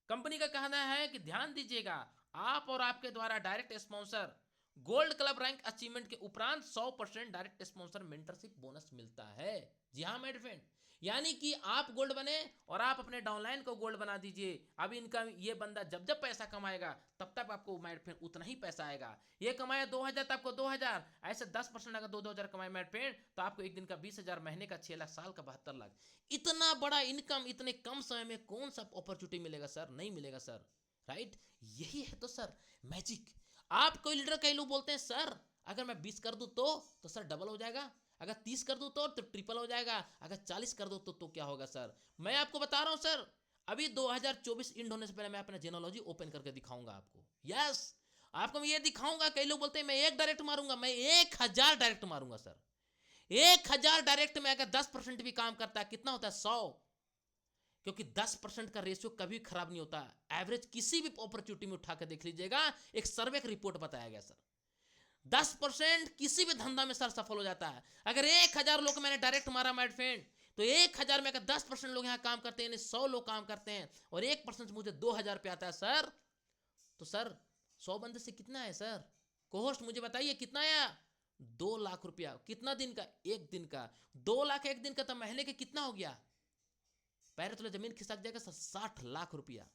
Speaker 1: कंपनी का कहना है कि ध्यान दीजिएगा, आप और आपके द्वारा direct sponsor gold club rank achievement के उपरांत 100% डायरेक्ट स्पॉन्सर मेंटरशिप बोनस मिलता है। जी हाँ मेरे फ्रेंड, यानी कि आप गोल्ड बने और आप अपने डाउनलाइन को गोल्ड बना दीजिए। अब इनका ये बंदा जब जब पैसा कमाएगा तब तक आपको मेरे फ्रेंड उतना ही पैसा आएगा। ये कमाया 2,000 तो आपको 2,000, ऐसे 10% अगर 2,000 कमाए मेरे फ्रेंड तो आपको एक दिन का 20,000, महीने का 6 लाख, साल का 72 लाख। इतना बड़ा इनकम इतने कम समय में कौन सा अपॉर्चुनिटी मिलेगा सर? नहीं मिलेगा सर, राइट? यही है तो सर मैजिक। आप कोई लीडर, कई लोग बोलते हैं सर अगर मैं 20 कर दूं तो सर डबल हो जाएगा, अगर 30 कर दूं तो ट्रिपल हो जाएगा, अगर 40 कर दूं तो क्या होगा सर? मैं आपको बता रहा हूं सर, अभी 2024 इंड होने से पहले मैं अपना जेनोलॉजी ओपन करके दिखाऊंगा आपको। यस, आपको मैं ये दिखाऊंगा। कई लोग बोलते हैं मैं 1 डायरेक्ट मारूंगा, मैं 1,000 डायरेक्ट मारूंगा सर। 1,000 डायरेक्ट में अगर 10% भी काम करता है कितना होता है? 100। क्योंकि 10% का रेशियो कभी खराब नहीं होता। एवरेज किसी भी अपॉर्चुनिटी में उठा कर देख लीजिएगा, एक सर्वे का रिपोर्ट बताया गया सर। 10% किसी भी धंधा में सर सफल हो जाता है। अगर 1000 लोग मैंने डायरेक्ट मारा माय फ्रेंड, तो 1000 में अगर 10% लोग यहाँ काम करते हैं, यानी 100 लोग काम करते हैं और 1% मुझे 2000 पे आता है सर, तो सर 100 बंदे से कितना है सर? कोहोस्ट मुझे बताइए कितना आया? 2 लाख रुपया। कितना दिन का? एक दिन का। 2 लाख एक दिन का, तो महीने के कितना हो गया? पैर तो जमीन खिसक जाएगा सर, 60 लाख रुपया।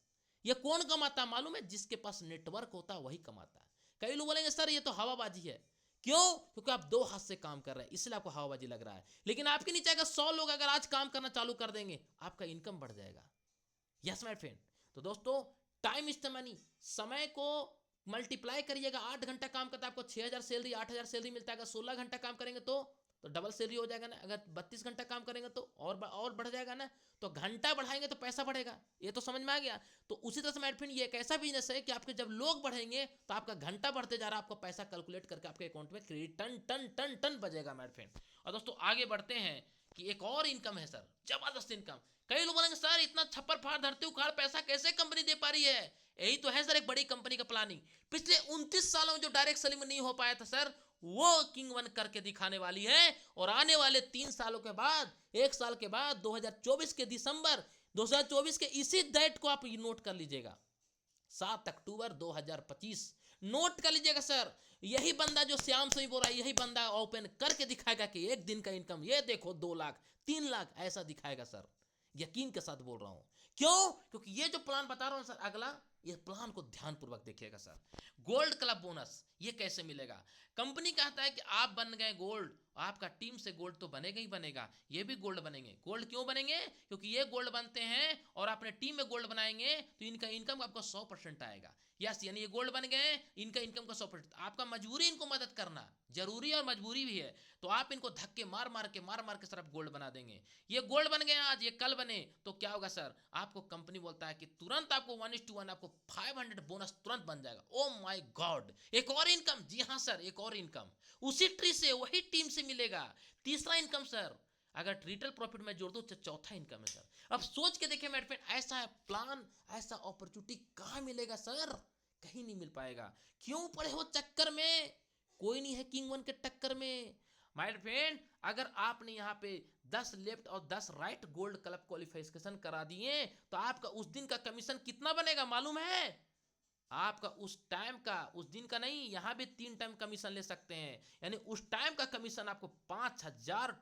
Speaker 1: ये कौन कमाता मालूम है? जिसके पास नेटवर्क होता है वही कमाता है। कई लोग बोलेंगे सर ये तो हवाबाजी है। क्यों? क्योंकि आप 2 हाथ से काम कर रहे हैं, इसलिए आपको हवाबाजी लग रहा है। लेकिन आपके नीचे अगर 100 लोग अगर आज काम करना चालू कर देंगे, आपका इनकम बढ़ जाएगा। Yes my friend. तो दोस्तों, टाइम इज द मनी। समय को मल्टीप्लाई करिएगा। 8 घंटा काम करता है आपको 6000 सैलरी, 8000 सैलरी मिलता है। अगर 16 घंटा काम करेंगे तो डबल सैलरी हो जाएगा ना। अगर 32 घंटा काम करेंगे तो और बढ़ जाएगा ना। तो घंटा बढ़ाएंगे तो पैसा बढ़ेगा। ये तो समझ में आ गया। तो उसी तरह से माय फ्रेंड, ये एक ऐसा बिजनेस है कि आपके जब लोग बढ़ेंगे तो आपका घंटा बढ़ते जा रहा है, आपको पैसा कैलकुलेट करके आपके अकाउंट में क्रेडिट टन टन टन टन बजेगा माय फ्रेंड। और दोस्तों आगे बढ़ते हैं कि एक और इनकम है सर, जबरदस्त इनकम। कई लोग बोलेंगे सर इतना छप्पर फाड़ धरती उखाड़ पैसा कैसे कंपनी दे पा रही है? यही तो है सर एक बड़ी कंपनी का प्लानिंग। पिछले 29 सालों में जो डायरेक्ट सेलिंग नहीं हो पाया था सर, वो किंग वन करके दिखाने वाली है। और आने वाले 3 सालों के बाद, 1 साल के बाद, 2024 के दिसंबर 2024 के इसी डेट को आप नोट कर लीजिएगा, 7 अक्टूबर 2025 नोट कर लीजिएगा सर। यही बंदा जो श्याम सिंह बोल रहा है, यही बंदा ओपन करके दिखाएगा कि एक दिन का इनकम ये देखो 2 लाख 3 लाख ऐसा दिखाएगा सर। यकीन के साथ बोल रहा हूं। क्यों? क्योंकि ये जो प्लान बता रहा हूं सर अगला, ये प्लान को ध्यानपूर्वक देखिएगा सर। गोल्ड क्लब बोनस ये कैसे मिलेगा? कंपनी कहता है कि आप बन गए गोल्ड, आपका टीम से गोल्ड तो बनेगा ही बनेगा, ये भी गोल्ड बनेंगे। गोल्ड क्यों बनेंगे? क्योंकि ये गोल्ड बनते हैं और अपने टीम में गोल्ड बनाएंगे तो इनका इनकम आपको 100% आएगा। यस, यानी ये गोल्ड बन गए, इनका इनकम का 100%। आपका मजबूरी इनको मदद करना, जरूरी और मजबूरी भी है। तो आप इनको धक्के मार मार के सर आप गोल्ड बना देंगे। ये गोल्ड बन गए आज, ये कल बने तो क्या होगा सर? आपको कंपनी बोलता है कि तुरंत आपको 1:1 आपको 500 बोनस तुरंत बन जाएगा। ओ माय गॉड, एक और इनकम। जी हाँ सर, एक और इनकम उसी ट्री से, वही टीम से मिलेगा। तीसरा इनकम सर, अगर रिटेल प्रॉफिट में जोड़ दो तो चौथा इनकम है सर। अब सोच के देखिए मेरे फ्रेंड, ऐसा प्लान, ऐसा अपॉर्चुनिटी कहां मिलेगा सर? कहीं नहीं मिल पाएगा। क्यों पड़े हो चक्कर में? कोई नहीं है किंग वन के टक्कर में माय फ्रेंड। अगर आपने यहाँ पे 10 लेफ्ट और 10 राइट गोल्ड क्लब क्वालिफिकेशन करा दिए तो आपका उस दिन का कमीशन कितना बनेगा मालूम है? आपका उस टाइम का, उस दिन का नहीं, यहां भी 3 टाइम कमीशन ले सकते हैं। यानी उस टाइम का कमीशन आपको 5000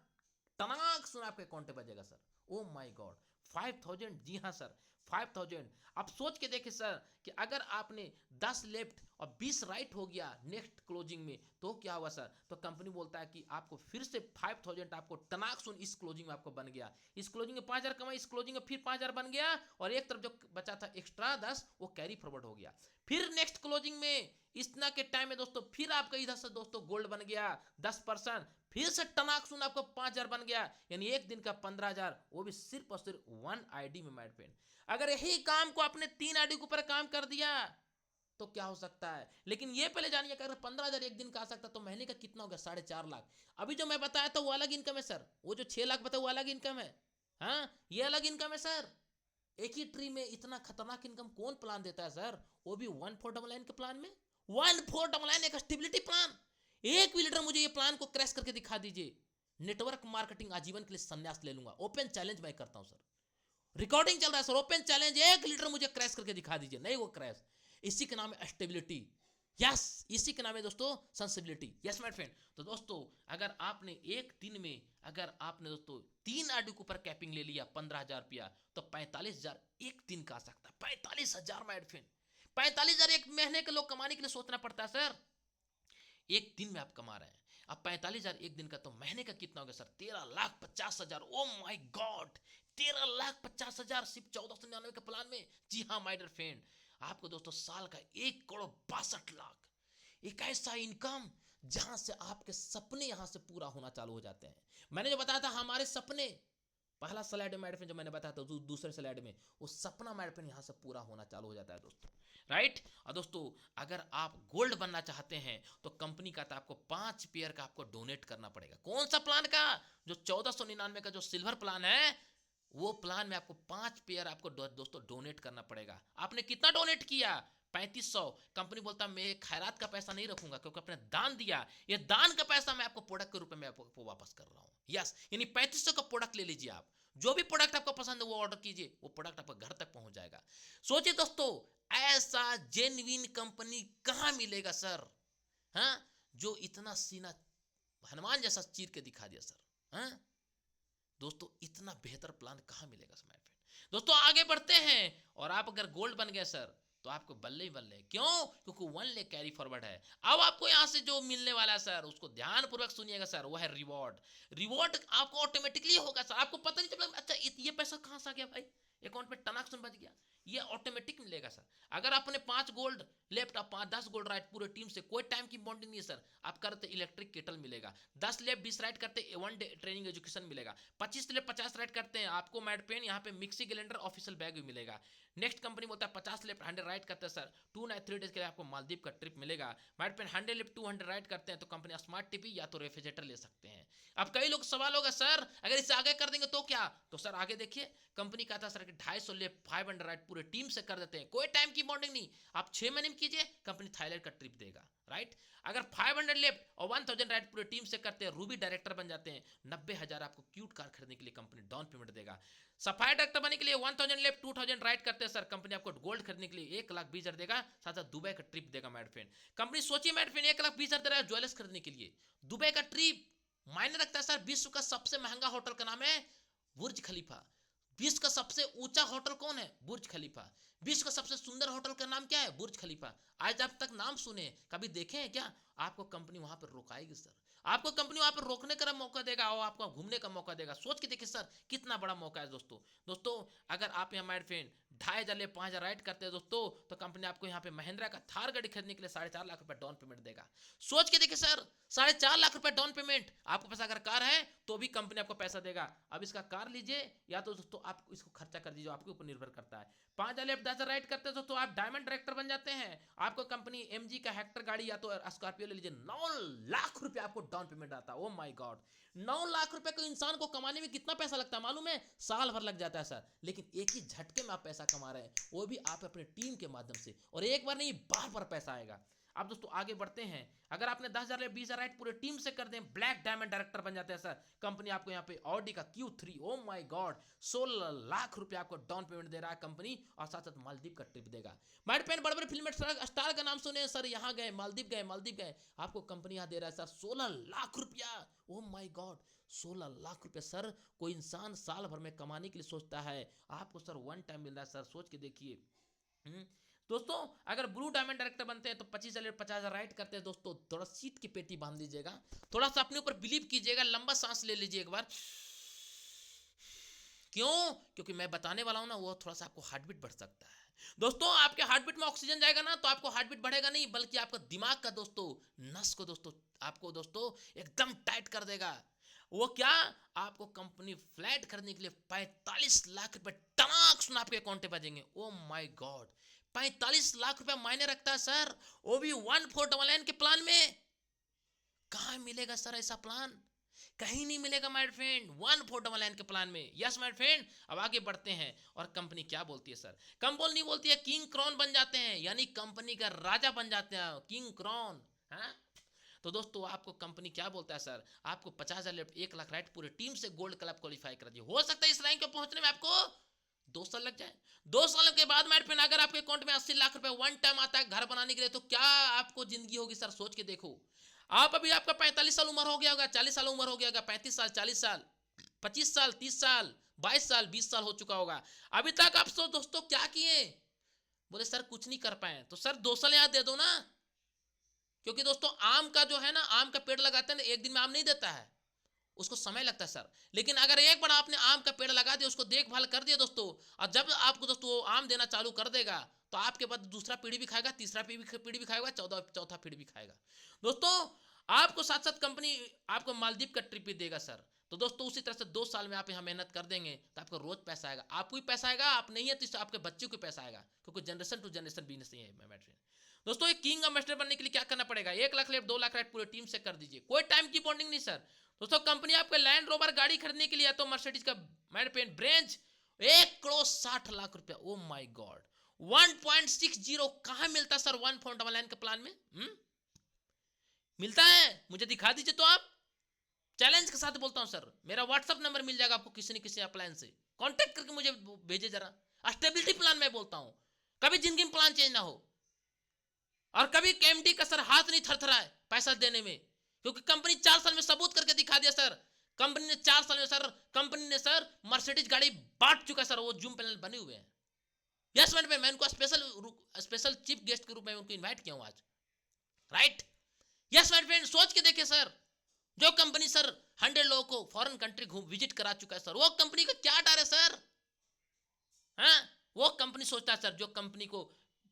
Speaker 1: तनाक सुन आपके अकाउंट में बजेगा सर। O my God, 5000। जी हाँ सर, 5000। आप सोच के देखिए सर कि अगर आपने 10 लेफ्ट और 20 राइट हो गया नेक्स्ट क्लोजिंग में तो क्या हुआ सर? तो कंपनी बोलता है कि आपको फिर से 5000 आपको तनाक सुन इस क्लोजिंग में आपको बन गया। इस क्लोजिंग में 5000 कमाई, इस क्लोजिंग में फिर 5000 बन गया और एक तरफ जो बचा था एक्स्ट्रा 10 वो कैरी फॉरवर्ड हो गया। फिर नेक्स्ट क्लोजिंग में इतना के टाइम में दोस्तों फिर आपका इधर से दोस्तों गोल्ड बन गया 10%, फिर से टनाक सुन आपको 5000 बन गया, यानी एक दिन का 15000, वो भी सिर्फ और सिर्फ 1 आईडी में माइट पेन। अगर यही काम को आपने 3 आईडी के ऊपर काम कर दिया तो क्या हो सकता है? लेकिन ये पहले जानिए कि अगर 15000 एक दिन का आ सकता तो महीने का कितना हो गया? 4.5 लाख। अभी जो मैं बताया था वो अलग इनकम है सर, वो जो 6 लाख बताया वो अलग इनकम है। हाँ, ये अलग इनकम है सर। एक ही ट्री में इतना खतरनाक इनकम कौन प्लान देता है सर? वो भी 1499 के प्लान में। 1499 एक स्टेबिलिटी प्लान। एक भी लीडर मुझे ये प्लान को क्रैश करके दिखा दीजिए, नेटवर्क मार्केटिंग आजीवन के लिए संन्यास ले लूंगा। ओपन चैलेंज मैं करता हूं सर, रिकॉर्डिंग चल रहा है सर। ओपन चैलेंज, एक लीडर मुझे क्रैश करके दिखा दीजिए। नहीं वो क्रैश, इसी के नाम है स्टेबिलिटी। यस, इसी के नाम है दोस्तों सेंसिबिलिटी। Yes my friend. तो दोस्तों अगर आपने एक दिन में, अगर आपने दोस्तों 3 आरडी के ऊपर कैपिंग ले लिया 15000 रुपया, तो 45000 एक दिन का आ सकता है। 45000 माय फ्रेंड, 45000 एक महीने के लोग कमाने के लिए सोचना पड़ता है सर, एक दिन में आप कमा रहे हैं। अब 45000 एक दिन का, तो महीने का कितना हो गया सर? 13,50,000। ओ माय गॉड, 13,50,000 सिर्फ 1499 के प्लान में। जी हाँ माय डियर फ्रेंड, आपको दोस्तों साल का 1,62,00,000, एक ऐसा इनकम जहां से आपके सपने यहां से पूरा होना चालू हो जाते हैं। मैंने जो बताया था हमारे सपने, पहला स्लाइड में जो मैंने बताया था, दूसरे स्लाइड में वो सपना मैडम यहां से पूरा होना चालू हो जाता है दोस्तों। राइट। और दोस्तों अगर आप गोल्ड बनना चाहते हैं तो कंपनी का आपको 5 पेयर का आपको डोनेट करना पड़ेगा। कौन सा प्लान का? जो 1499 का जो सिल्वर प्लान है, वो प्लान में आपको 5 पेयर आपको दोस्तों डोनेट करना पड़ेगा। आपने कितना डोनेट किया? 3500। कंपनी बोलता मैं खैरात का पैसा नहीं रखूंगा क्योंकि आपने दान दिया, ये दान का पैसा मैं आपको प्रोडक्ट के रूप में आपको वापस कर रहा हूँ। यस, यानी 3500 का प्रोडक्ट ले लीजिए आप, जो भी प्रोडक्ट आपको पसंद है वो ऑर्डर कीजिए, वो प्रोडक्ट आपके घर तक पहुंच जाएगा। सोचिए दोस्तों, ऐसा जेन्युइन कंपनी कहां मिलेगा सर? हाँ, जो इतना सीना हनुमान जैसा चीर के दिखा दिया सर। हाँ दोस्तों, इतना बेहतर प्लान कहां मिलेगा सर माय फ्रेंड। दोस्तों आगे बढ़ते हैं, और आप अगर गोल्ड बन गए सर तो आपको बल्ले ही बल्ले। क्यों? क्योंकि 1 लाख कैरी फॉरवर्ड है। अब आपको यहां से जो मिलने वाला है सर, उसको ध्यान पूर्वक सुनिएगा सर, वो है रिवॉर्ड। रिवॉर्ड आपको ऑटोमेटिकली होगा सर, आपको पता नहीं चलेगा अच्छा ये पैसा कहां से आ गया भाई, अकाउंट में टनाक सुन बच गया। ये ऑटोमेटिक मिलेगा सर। अगर आपने 5 गोल्ड लेफ्ट, आप 10 गोल्ड राइट पूरे टीम से, कोई टाइम की बॉन्डिंग नहीं है सर। आप करते इलेक्ट्रिक केटल मिलेगा, 10 लेफ्ट 20 राइट करते 1 डे ट्रेनिंग एजुकेशन मिलेगा, 25 लेफ्ट 50 राइट करते हैं आपको मैट पेन यहाँ पे मिक्सी ग्राइंडर ऑफिशियल बैग भी मिलेगा। नेक्स्ट कंपनी बोलता है 50 लेफ्ट 100 राइट करते हैं सर, 2 नाइट 3 डेज के लिए आपको मालदीव का ट्रिप मिलेगा। मैट पेन 100 लेफ्ट 200 राइट करते हैं तो कंपनी स्मार्ट टीवी या तो रेफ्रिजरेटर ले सकते हैं। अब कई लोग सवाल होगा सर अगर इसे आगे कर देंगे तो क्या? तो सर आगे देखिए, कंपनी कहता है सर कि 250 लेफ्ट 500 राइट पूरे टीम से कर देते हैं, कोई टाइम की बॉन्डिंग नहीं, आप 6 महीने में कीजिए, कंपनी थाईलैंड का ट्रिप देगा। राइट, अगर 500 लेफ्ट और 1000 राइट पूरे टीम से करते हैं, रूबी डायरेक्टर बन जाते हैं, 90,000 आपको क्यूट कार खरीदने के लिए कंपनी डाउन पेमेंट देगा। सफाई डायरेक्टर बनने के लिए 1000 लेफ्ट 2000 राइट करते हैं सर, कंपनी आपको गोल्ड खरीदने के लिए 1,20,000 देगा, साथ साथ दुबई का ट्रिप देगा। मैड फ्रेंड, कंपनी सोचिए मैड फ्रेंड 1,20,000 दे रहा है ज्वेलर्स खरीदने के लिए, दुबई का ट्रिप मायने रखता है सर। विश्व का सबसे महंगा होटल का नाम है बुर्ज खलीफा। विश्व का सबसे ऊंचा होटल कौन है? बुर्ज खलीफा। विश्व का सबसे सुंदर होटल का नाम क्या है? बुर्ज खलीफा। आज आप तक नाम सुने, कभी देखे हैं क्या? आपको कंपनी वहां पर रोकाएगी सर, आपको कंपनी वहां पर रोकने का मौका देगा और आपको घूमने का मौका देगा। सोच के देखिए सर कितना बड़ा मौका है दोस्तों। दोस्तों अगर आप यहाँ माइड फ्रेंड 2,500 ले 5,000 राइट करते हैं दोस्तों, तो कंपनी आपको यहाँ पे महिंद्रा का थार गाड़ी खरीदने के लिए 4.5 लाख रुपए डाउन पेमेंट देगा। सोच के देखिए सर, 4.5 लाख रुपए डाउन पेमेंट। आपको पैसा अगर कार है तो भी कंपनी आपको पैसा देगा। अब इसका कार लीजिए या तो दोस्तों आप इसको खर्चा कर दीजिए, आपके ऊपर निर्भर करता है। 5,000 लेफ्ट 10,000 राइट करते हैं दोस्तों, आप डायमंड डायरेक्टर बन जाते हैं। आपको कंपनी एमजी का हेक्टर गाड़ी या तो स्कॉर्पियो ले लीजिए, 9 लाख रुपए आपको डाउन पेमेंट आता है। ओ माय गॉड, 9 लाख रुपए को इंसान को कमाने में कितना पैसा लगता है मालूम है? साल भर लग जाता है सर, लेकिन एक ही झटके में आप पैसा कमा रहे हैं, वो भी आप अपने टीम के माध्यम से, और एक बार नहीं बार बार पैसा आएगा। अब दोस्तों आगे बढ़ते हैं, अगर आपने 10,000 या 20,000 राइट पूरे टीम से कर दें, ब्लैक डायमंड डायरेक्टर बन जाते हैं सर। कंपनी आपको यहाँ पे ऑडी का Q3, O my God, 16 lakh रुपए आपको डाउन पेमेंट दे रहा है कंपनी, और साथ साथ मालदीव का ट्रिप देगा। माइड पेन बड़े बड़े फिल्म स्टार का नाम सुने सर, यहाँ गए मालदीव गए, मालदीव गए, आपको कंपनी यहाँ दे रहा है सर 16 लाख रुपया। ओ माय गॉड, 16 लाख रुपए सर, कोई इंसान साल भर में कमाने के लिए सोचता है, आपको सर 1 टाइम मिल रहा है सर। सोच के देखिए दोस्तों, अगर ब्लू डायमंड डायरेक्टर बनते हैं तो 25,000 राइट करते हैं दोस्तों, थोड़ा सीट की पेटी बांध लीजिएगा, थोड़ा सा अपने ऊपर बिलीव कीजिएगा, लंबा सांस ले लीजिए एक बार। क्यों? क्योंकि मैं बताने वाला हूं ना, वो थोड़ा सा आपको हार्ट बीट बढ़ सकता है दोस्तों। आपके हार्ट बीट में ऑक्सीजन जाएगा ना तो आपको हार्ट बीट बढ़ेगा नहीं, बल्कि आपका दिमाग का दोस्तों नस को दोस्तों आपको दोस्तों एकदम टाइट कर देगा। वो क्या? आपको कंपनी फ्लैट करने के लिए 45 लाख रुपए टनाक सुन आपके अकाउंट पे बजेंगे। ओ माय गॉड, 45 लाख रुपए मायने रखता है सर, वो भी 1499 के प्लान में। कहां मिलेगा सर ऐसा प्लान? कहीं नहीं मिलेगा माय फ्रेंड, 1499 के प्लान में। यस माय फ्रेंड, अब आगे बढ़ते हैं, और कंपनी क्या बोलती है सर? कंपनी नहीं बोलती है किंग क्रॉन बन जाते हैं, यानी कंपनी का राजा बन जाते हैं, किंग क्रॉन। हाँ तो दोस्तों आपको कंपनी क्या बोलता है सर? आपको 50,000 लेफ्ट 1 लाख राइट पूरे टीम से गोल्ड क्लब क्वालिफाई कर दिए। हो सकता है इस रैंक पे पहुंचने में आपको 2 साल लग जाए। 2 सालों के बाद मैट पेन अगर आपके अकाउंट में 80 लाख रुपए 1 टाइम आता है घर बनाने के लिए, तो क्या आपको जिंदगी होगी सर? सोच के देखो, आप अभी आपका 45 साल उम्र हो गया होगा, 40 साल उम्र हो गया होगा, 35 साल 40 साल 25 साल 30 साल 22 साल 20 साल हो चुका होगा। अभी तक आप सो दोस्तों क्या किए? बोले सर कुछ नहीं कर पाए। तो सर 2 साल याद दे दो ना, क्योंकि दोस्तों आम का जो है ना, आम का पेड़ लगाते हैं ना, एक दिन में आम नहीं देता है, उसको समय लगता है सर। लेकिन अगर एक बार आपने आम का पेड़ लगा दिया, उसको देखभाल कर दिया दोस्तों, और जब आपको दोस्तों आम देना चालू कर देगा, तो आपके बाद दूसरा पीढ़ी भी खाएगा, तीसरा पीढ़ी भी खाएगा, चौथा पीढ़ी भी खाएगा। दोस्तों आपको साथ साथ कंपनी आपको मालदीव का ट्रिप भी देगा सर। तो दोस्तों उसी तरह से 2 साल में आप यहाँ मेहनत कर देंगे तो आपको रोज पैसा आएगा, आपको भी पैसा आएगा, आप नहीं है तो आपके बच्चे को पैसा आएगा, क्योंकि जनरेशन टू जनरेशन बिजनेस नहीं है मैट्रिन। दोस्तों एक किंग एम्बेसडर बनने के लिए क्या करना पड़ेगा? 1 लाख लेफ्ट 2 लाख राइट पूरे टीम से कर दीजिए, कोई टाइम की बॉन्डिंग नहीं सर। दोस्तों कंपनी आपको लैंड रोवर गाड़ी खरीदने के लिए या तो मर्सिडीज का मैड पेन ब्रेंज 1,60,00,000 रुपया। ओ माय गॉड, 1.60 कहां मिलता है सर 1.99 के प्लान में? मिलता है? मुझे दिखा दीजिए तो आप। चैलेंज के साथ बोलता हूं सर, मेरा व्हाट्सएप नंबर मिल जाएगा आपको किसी न किसी अप्लायंस से, कांटेक्ट करके मुझे भेजे जरा। स्टेबिलिटी प्लान में बोलता हूं, कभी जिंदगी में प्लान चेंज ना हो, और कभी केएमडी का सर हाथ नहीं थरथराए पैसा देने में, क्योंकि कंपनी 4 साल में सबूत करके दिखा दिया सर। कंपनी ने 4 साल में सर, कंपनी ने सर मर्सिडीज गाड़ी बांट चुका सर, वो जूम पैनल बने हुए हैं। यस मैडम, मैं उनको स्पेशल चीफ गेस्ट के रूप में उनको इनवाइट किया हूं आज, राइट? यस माय फ्रेंड, सोच के देखिए सर, जो कंपनी सर 100 लोगों को फॉरेन कंट्री घूम विजिट करा चुका है सर, वो कंपनी का क्या डर है सर? हाँ, वो कंपनी सोचता है सर, जो कंपनी को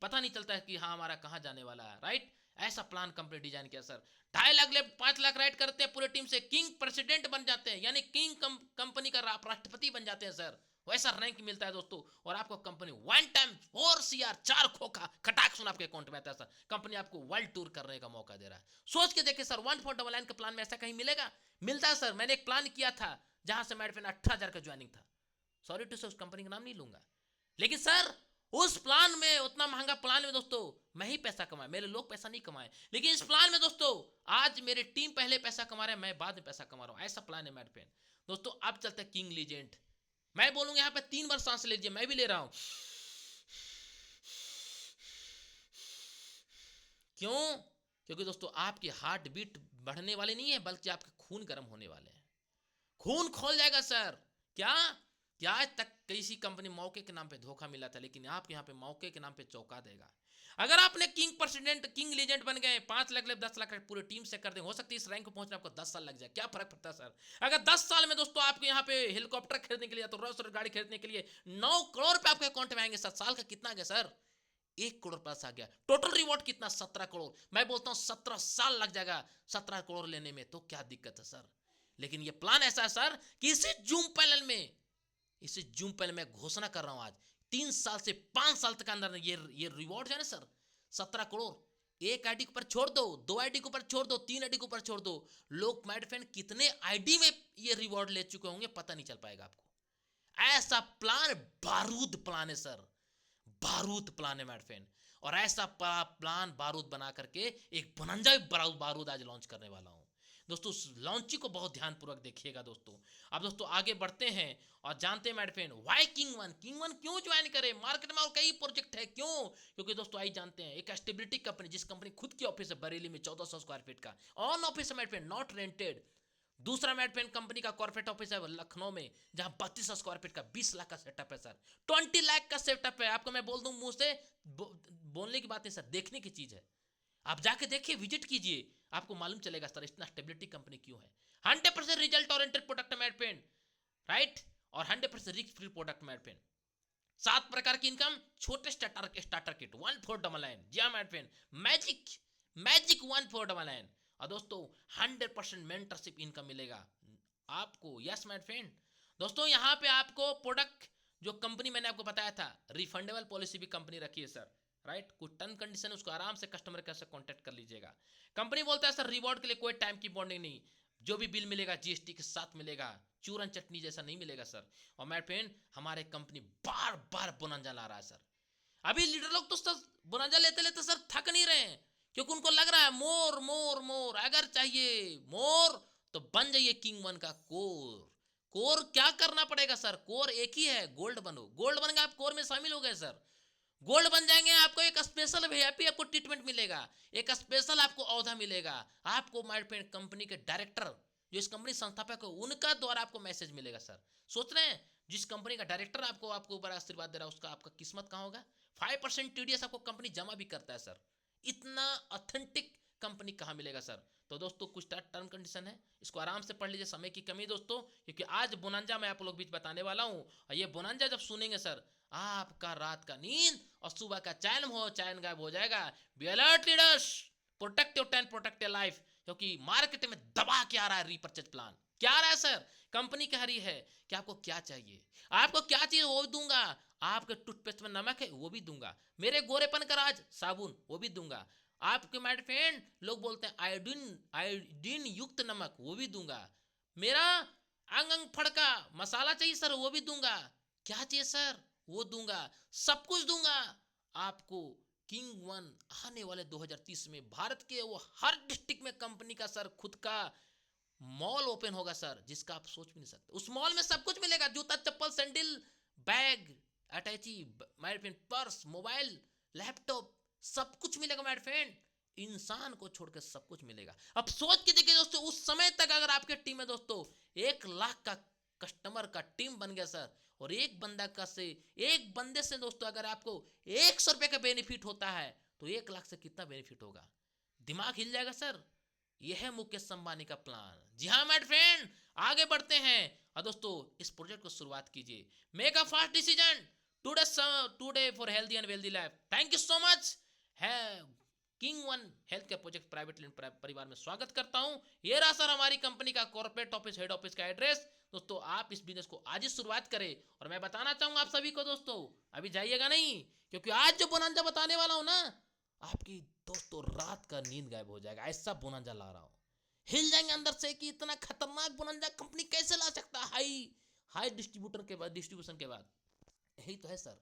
Speaker 1: पता नहीं चलता है कि हाँ हमारा कहाँ जाने वाला है, राइट? ऐसा प्लान कंपनी डिजाइन किया सर। 2.5 लाख ले 5 लाख राइट करते हैं पूरे टीम से, किंग प्रेसिडेंट बन जाते हैं, यानी किंग कंपनी का राष्ट्रपति बन जाते हैं सर, वैसा रैंक मिलता है दोस्तों। और आपको कंपनी 1 टाइम 4 CR 4 खोखा खटाक सुन आपके अकाउंट में आता है सर। कंपनी आपको वर्ल्ड टूर करने का मौका दे रहा है। सोच के देखिए सर, 1.99 के प्लान में ऐसा कहीं मिलेगा? मिलता है सर। मैंने एक प्लान किया था जहां से मेरे 18,000 का ज्वाइनिंग था। सॉरी टू से उस कंपनी का नाम नहीं लूंगा, लेकिन सर उस प्लान में, उतना महंगा प्लान में दोस्तों मैं ही पैसा कमाए, मेरे लोग पैसा नहीं कमाए। लेकिन इस प्लान में दोस्तों आज मेरी टीम पहले पैसा कमा रहे हैं, मैं बाद में पैसा कमा रहा हूं। ऐसा प्लान है मेरे पेन दोस्तों। अब चलते हैं किंग लीजेंड। मैं बोलूंगा यहाँ पे 3 बार सांस लीजिए, मैं भी ले रहा हूं। क्यों? क्योंकि दोस्तों आपकी हार्ट बीट बढ़ने वाली नहीं है, बल्कि आपके खून गर्म होने वाले हैं। खून खोल जाएगा सर। क्या क्या आज तक किसी कंपनी मौके के नाम पे धोखा मिला था, लेकिन आप यहाँ पे मौके के नाम पे चौंका देगा। अगर आपने किंग प्रेसिडेंट, किंग लेजेंड बन गए, 5 लाख 10 लाख पूरे टीम से कर दें, हो सकती है इस रैंक पे पहुंचने आपको 10 साल लग जाए, क्या फर्क पड़ता है सर? अगर 10 साल में दोस्तों आपके यहाँ पे हेलीकॉप्टर खरीदने के लिए, तो रोल्स रॉयस गाड़ी खरीदने के लिए 9 करोड़ पे आपके अकाउंट में आएंगे सर। साल का कितना आ गया सर? 1 करोड़ प्लस आ गया। टोटल रिवॉर्ड कितना? 17 करोड़। मैं बोलता हूँ 17 साल लग जाएगा 17 करोड़ लेने में, तो क्या दिक्कत है सर? लेकिन ये प्लान ऐसा है सर कि इसी जूम पैनल में घोषणा कर रहा हूं आज, 3 साल से 5 साल तक अंदर ये रिवॉर्ड है ना सर, 17 करोड़। एक आईडी के ऊपर छोड़ दो, 2 आईडी के ऊपर छोड़ दो, 3 आईडी के ऊपर छोड़ दो, लोग माइड फैन कितने आईडी में ये रिवॉर्ड ले चुके होंगे पता नहीं चल पाएगा आपको। ऐसा प्लान बारूद प्लान है सर, बारूद प्लान है माइड फैन। और ऐसा प्लान बारूद बना करके एक बोनांजा बारूद आज लॉन्च करने वाला हूं दोस्तों। लॉन्चिंग को बहुत ध्यानपूर्वक देखिएगा दोस्तों। अब दोस्तों आगे बढ़ते हैं और जानते हैं मेरे फ्रेंड, वाई किंग वन क्यों ज्वाइन करे? मार्केट में और कई प्रोजेक्ट है, क्यों? क्योंकि दोस्तों आई जानते हैं, एक स्टेबिलिटी कंपनी, जिस कंपनी खुद की ऑफिस है बरेली में 1400 स्क्वायर फीट का ऑन ऑफिस है मेरे फ्रेंड, नॉट रेंटेड। दूसरा मेरे फ्रेंड कंपनी का कॉर्पोरेट ऑफिस है लखनऊ में, जहां 3200 स्क्वायर फीट का 20 लाख का सेटअप है सर, 20 लाख का सेटअप है। आपको मैं बोल दूं मुंह से, बोलने की बात नहीं सर, देखने की चीज है। आप जाके देखिए, विजिट कीजिए, आपको मालूम चलेगा सर इतना स्टेबिलिटी कंपनी क्यों है। 100% रिजल्ट ओरिएंटेड प्रोडक्ट है मेरे फ्रेंड, राइट? और 100% रिस्क फ्री प्रोडक्ट मेरे फ्रेंड। 7 प्रकार की इनकम, छोटे स्टार्टर किट 1499। जी हाँ मेरे फ्रेंड, मैजिक 1499। और दोस्तों 100% मेंटरशिप इनकम मिलेगा आपको। यस माय फ्रेंड, दोस्तों यहाँ पे आपको प्रोडक्ट, जो कंपनी मैंने आपको बताया था, रिफंडेबल पॉलिसी भी कंपनी रखी है सर, राइट? कुछ टर्म कंडीशन उसको आराम से कस्टमर केयर से कांटेक्ट कर लीजिएगा। कंपनी बोलता है सर रिवॉर्ड के लिए कोई टाइम की बॉन्डिंग नहीं, जो भी बिल मिलेगा जीएसटी के साथ मिलेगा, चूरन चटनी जैसा नहीं मिलेगा सर। और मेरे फ्रेंड, हमारे कंपनी बार बार बोनंजा ला रहा है सर। अभी लीडर लोग तो सर बोनंजा लेते लेते सर थक नहीं रहे हैं, क्योंकि उनको लग रहा है मोर मोर मोर, अगर चाहिए मोर तो बन जाइए किंग वन का कोर। कोर क्या करना पड़ेगा सर? कोर एक ही है, गोल्ड बनो। गोल्ड बन गए आप, कोर में शामिल हो गए सर। गोल्ड बन जाएंगे, आपको एक स्पेशल वीआईपी आपको ट्रीटमेंट मिलेगा, एक स्पेशल आपको औहदा मिलेगा। आपको माय फ्रेंड कंपनी के डायरेक्टर, जो इस कंपनी संस्थापक है, उनका द्वारा आपको मैसेज मिलेगा सर। सोच रहे हैं जिस कंपनी का डायरेक्टर आपको ऊपर आशीर्वाद दे रहा है, उसका आपका किस्मत कहाँ होगा? 5% टीडीएस आपको कंपनी जमा भी करता है सर। इतना ऑथेंटिक कंपनी कहाँ मिलेगा सर? तो दोस्तों कुछ टर्म कंडीशन है, इसको आराम से पढ़ लीजिए। समय की कमी दोस्तों, क्योंकि आज बोनांजा मैं आप लोग बीच बताने वाला हूँ, और ये बोनांजा जब सुनेंगे सर, आपका रात का नींद और सुबह का चैन गायब हो जाएगा। Be alert leaders, protect your time, protect your life, क्योंकि मार्केट में दबा के आ रहा है रीपर्चेज प्लान। क्या आ रहा है सर? कंपनी कह रही है कि आपको क्या चाहिए, आपको क्या चाहिए वो भी दूंगा, आपके टूथपेस्ट में नमक है वो भी दूंगा, मेरे गोरेपन का राज साबुन वो भी दूंगा, आपके माय फ्रेंड लोग बोलते हैं आयोडीन युक्त नमक वो भी दूंगा, मेरा अंग अंग फड़का मसाला चाहिए सर वो भी दूंगा, क्या चाहिए सर वो दूंगा, सब कुछ दूंगा। आपको किंग वन आने वाले 2030 में भारत के वो हर डिस्ट्रिक्ट में कंपनी का सर खुद का मॉल ओपन होगा सर, जिसका आप सोच भी नहीं सकते। उस मॉल में सब कुछ मिलेगा, जूता चप्पल सैंडल बैग अटैची my friend, purse mobile laptop, सब कुछ मिलेगा माय फ्रेंड। इंसान को छोड़कर सब कुछ मिलेगा। अब सोच के देखिए दोस्तों, उस समय तक अगर आपके टीम में दोस्तों 1 लाख का कस्टमर का टीम बन गया सर, और एक बंदे से दोस्तों अगर आपको 100 रुपए का बेनिफिट होता है तो 1 लाख से कितना बेनिफिट होगा, दिमाग हिल जाएगा सर। यह है मुकेश अंबानी का प्लान। जी हाँ माय फ्रेंड, आगे बढ़ते हैं और दोस्तों इस प्रोजेक्ट को शुरुआत कीजिए। Make a fast decision today for healthy and wealthy life. Thank you so much. है king one health care project private limited परिवार में स्वागत करता हूं। ये रहा सर हमारी कंपनी का कॉर्पोरेट ऑफिस, हेड ऑफिस का एड्रेस। दोस्तों आप इस बिजनेस को आज ही शुरुआत करें, और मैं बताना चाहूंगा आप सभी को दोस्तों, अभी जाइएगा नहीं, क्योंकि आज जो बोनांजा बताने वाला हूं ना, आपकी दोस्तों रात का नींद गायब हो जाएगा। ऐसा बोनांजा ला रहा हूं, हिल जाएंगे अंदर से कि इतना खतरनाक बोनांजा कंपनी कैसे ला सकता है, हाई डिस्ट्रीब्यूशन के बाद। यही तो है सर,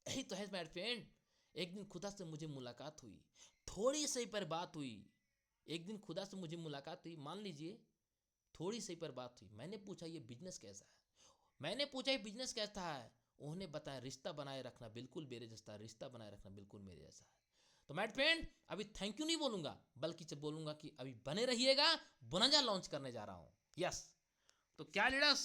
Speaker 1: यही तो है मेरे फ्रेंड। एक दिन खुदा से मुझे मुलाकात हुई, थोड़ी सी पर बात हुई। एक दिन खुदा से मुझे मुलाकात हुई, मान लीजिए थोड़ी सी पर बात हुई। मैंने पूछा ये बिजनेस कैसा है, उन्होंने बताया रिश्ता बनाए रखना बिल्कुल मेरे जैसा, रिश्ता बनाए रखना बिल्कुल मेरे जैसा है। तो माय फ्रेंड अभी थैंक यू नहीं बोलूंगा, बल्कि जब बोलूंगा कि अभी बने रहिएगा, बोनांजा लॉन्च करने जा रहा हूं। यस, तो क्या लीडर्स,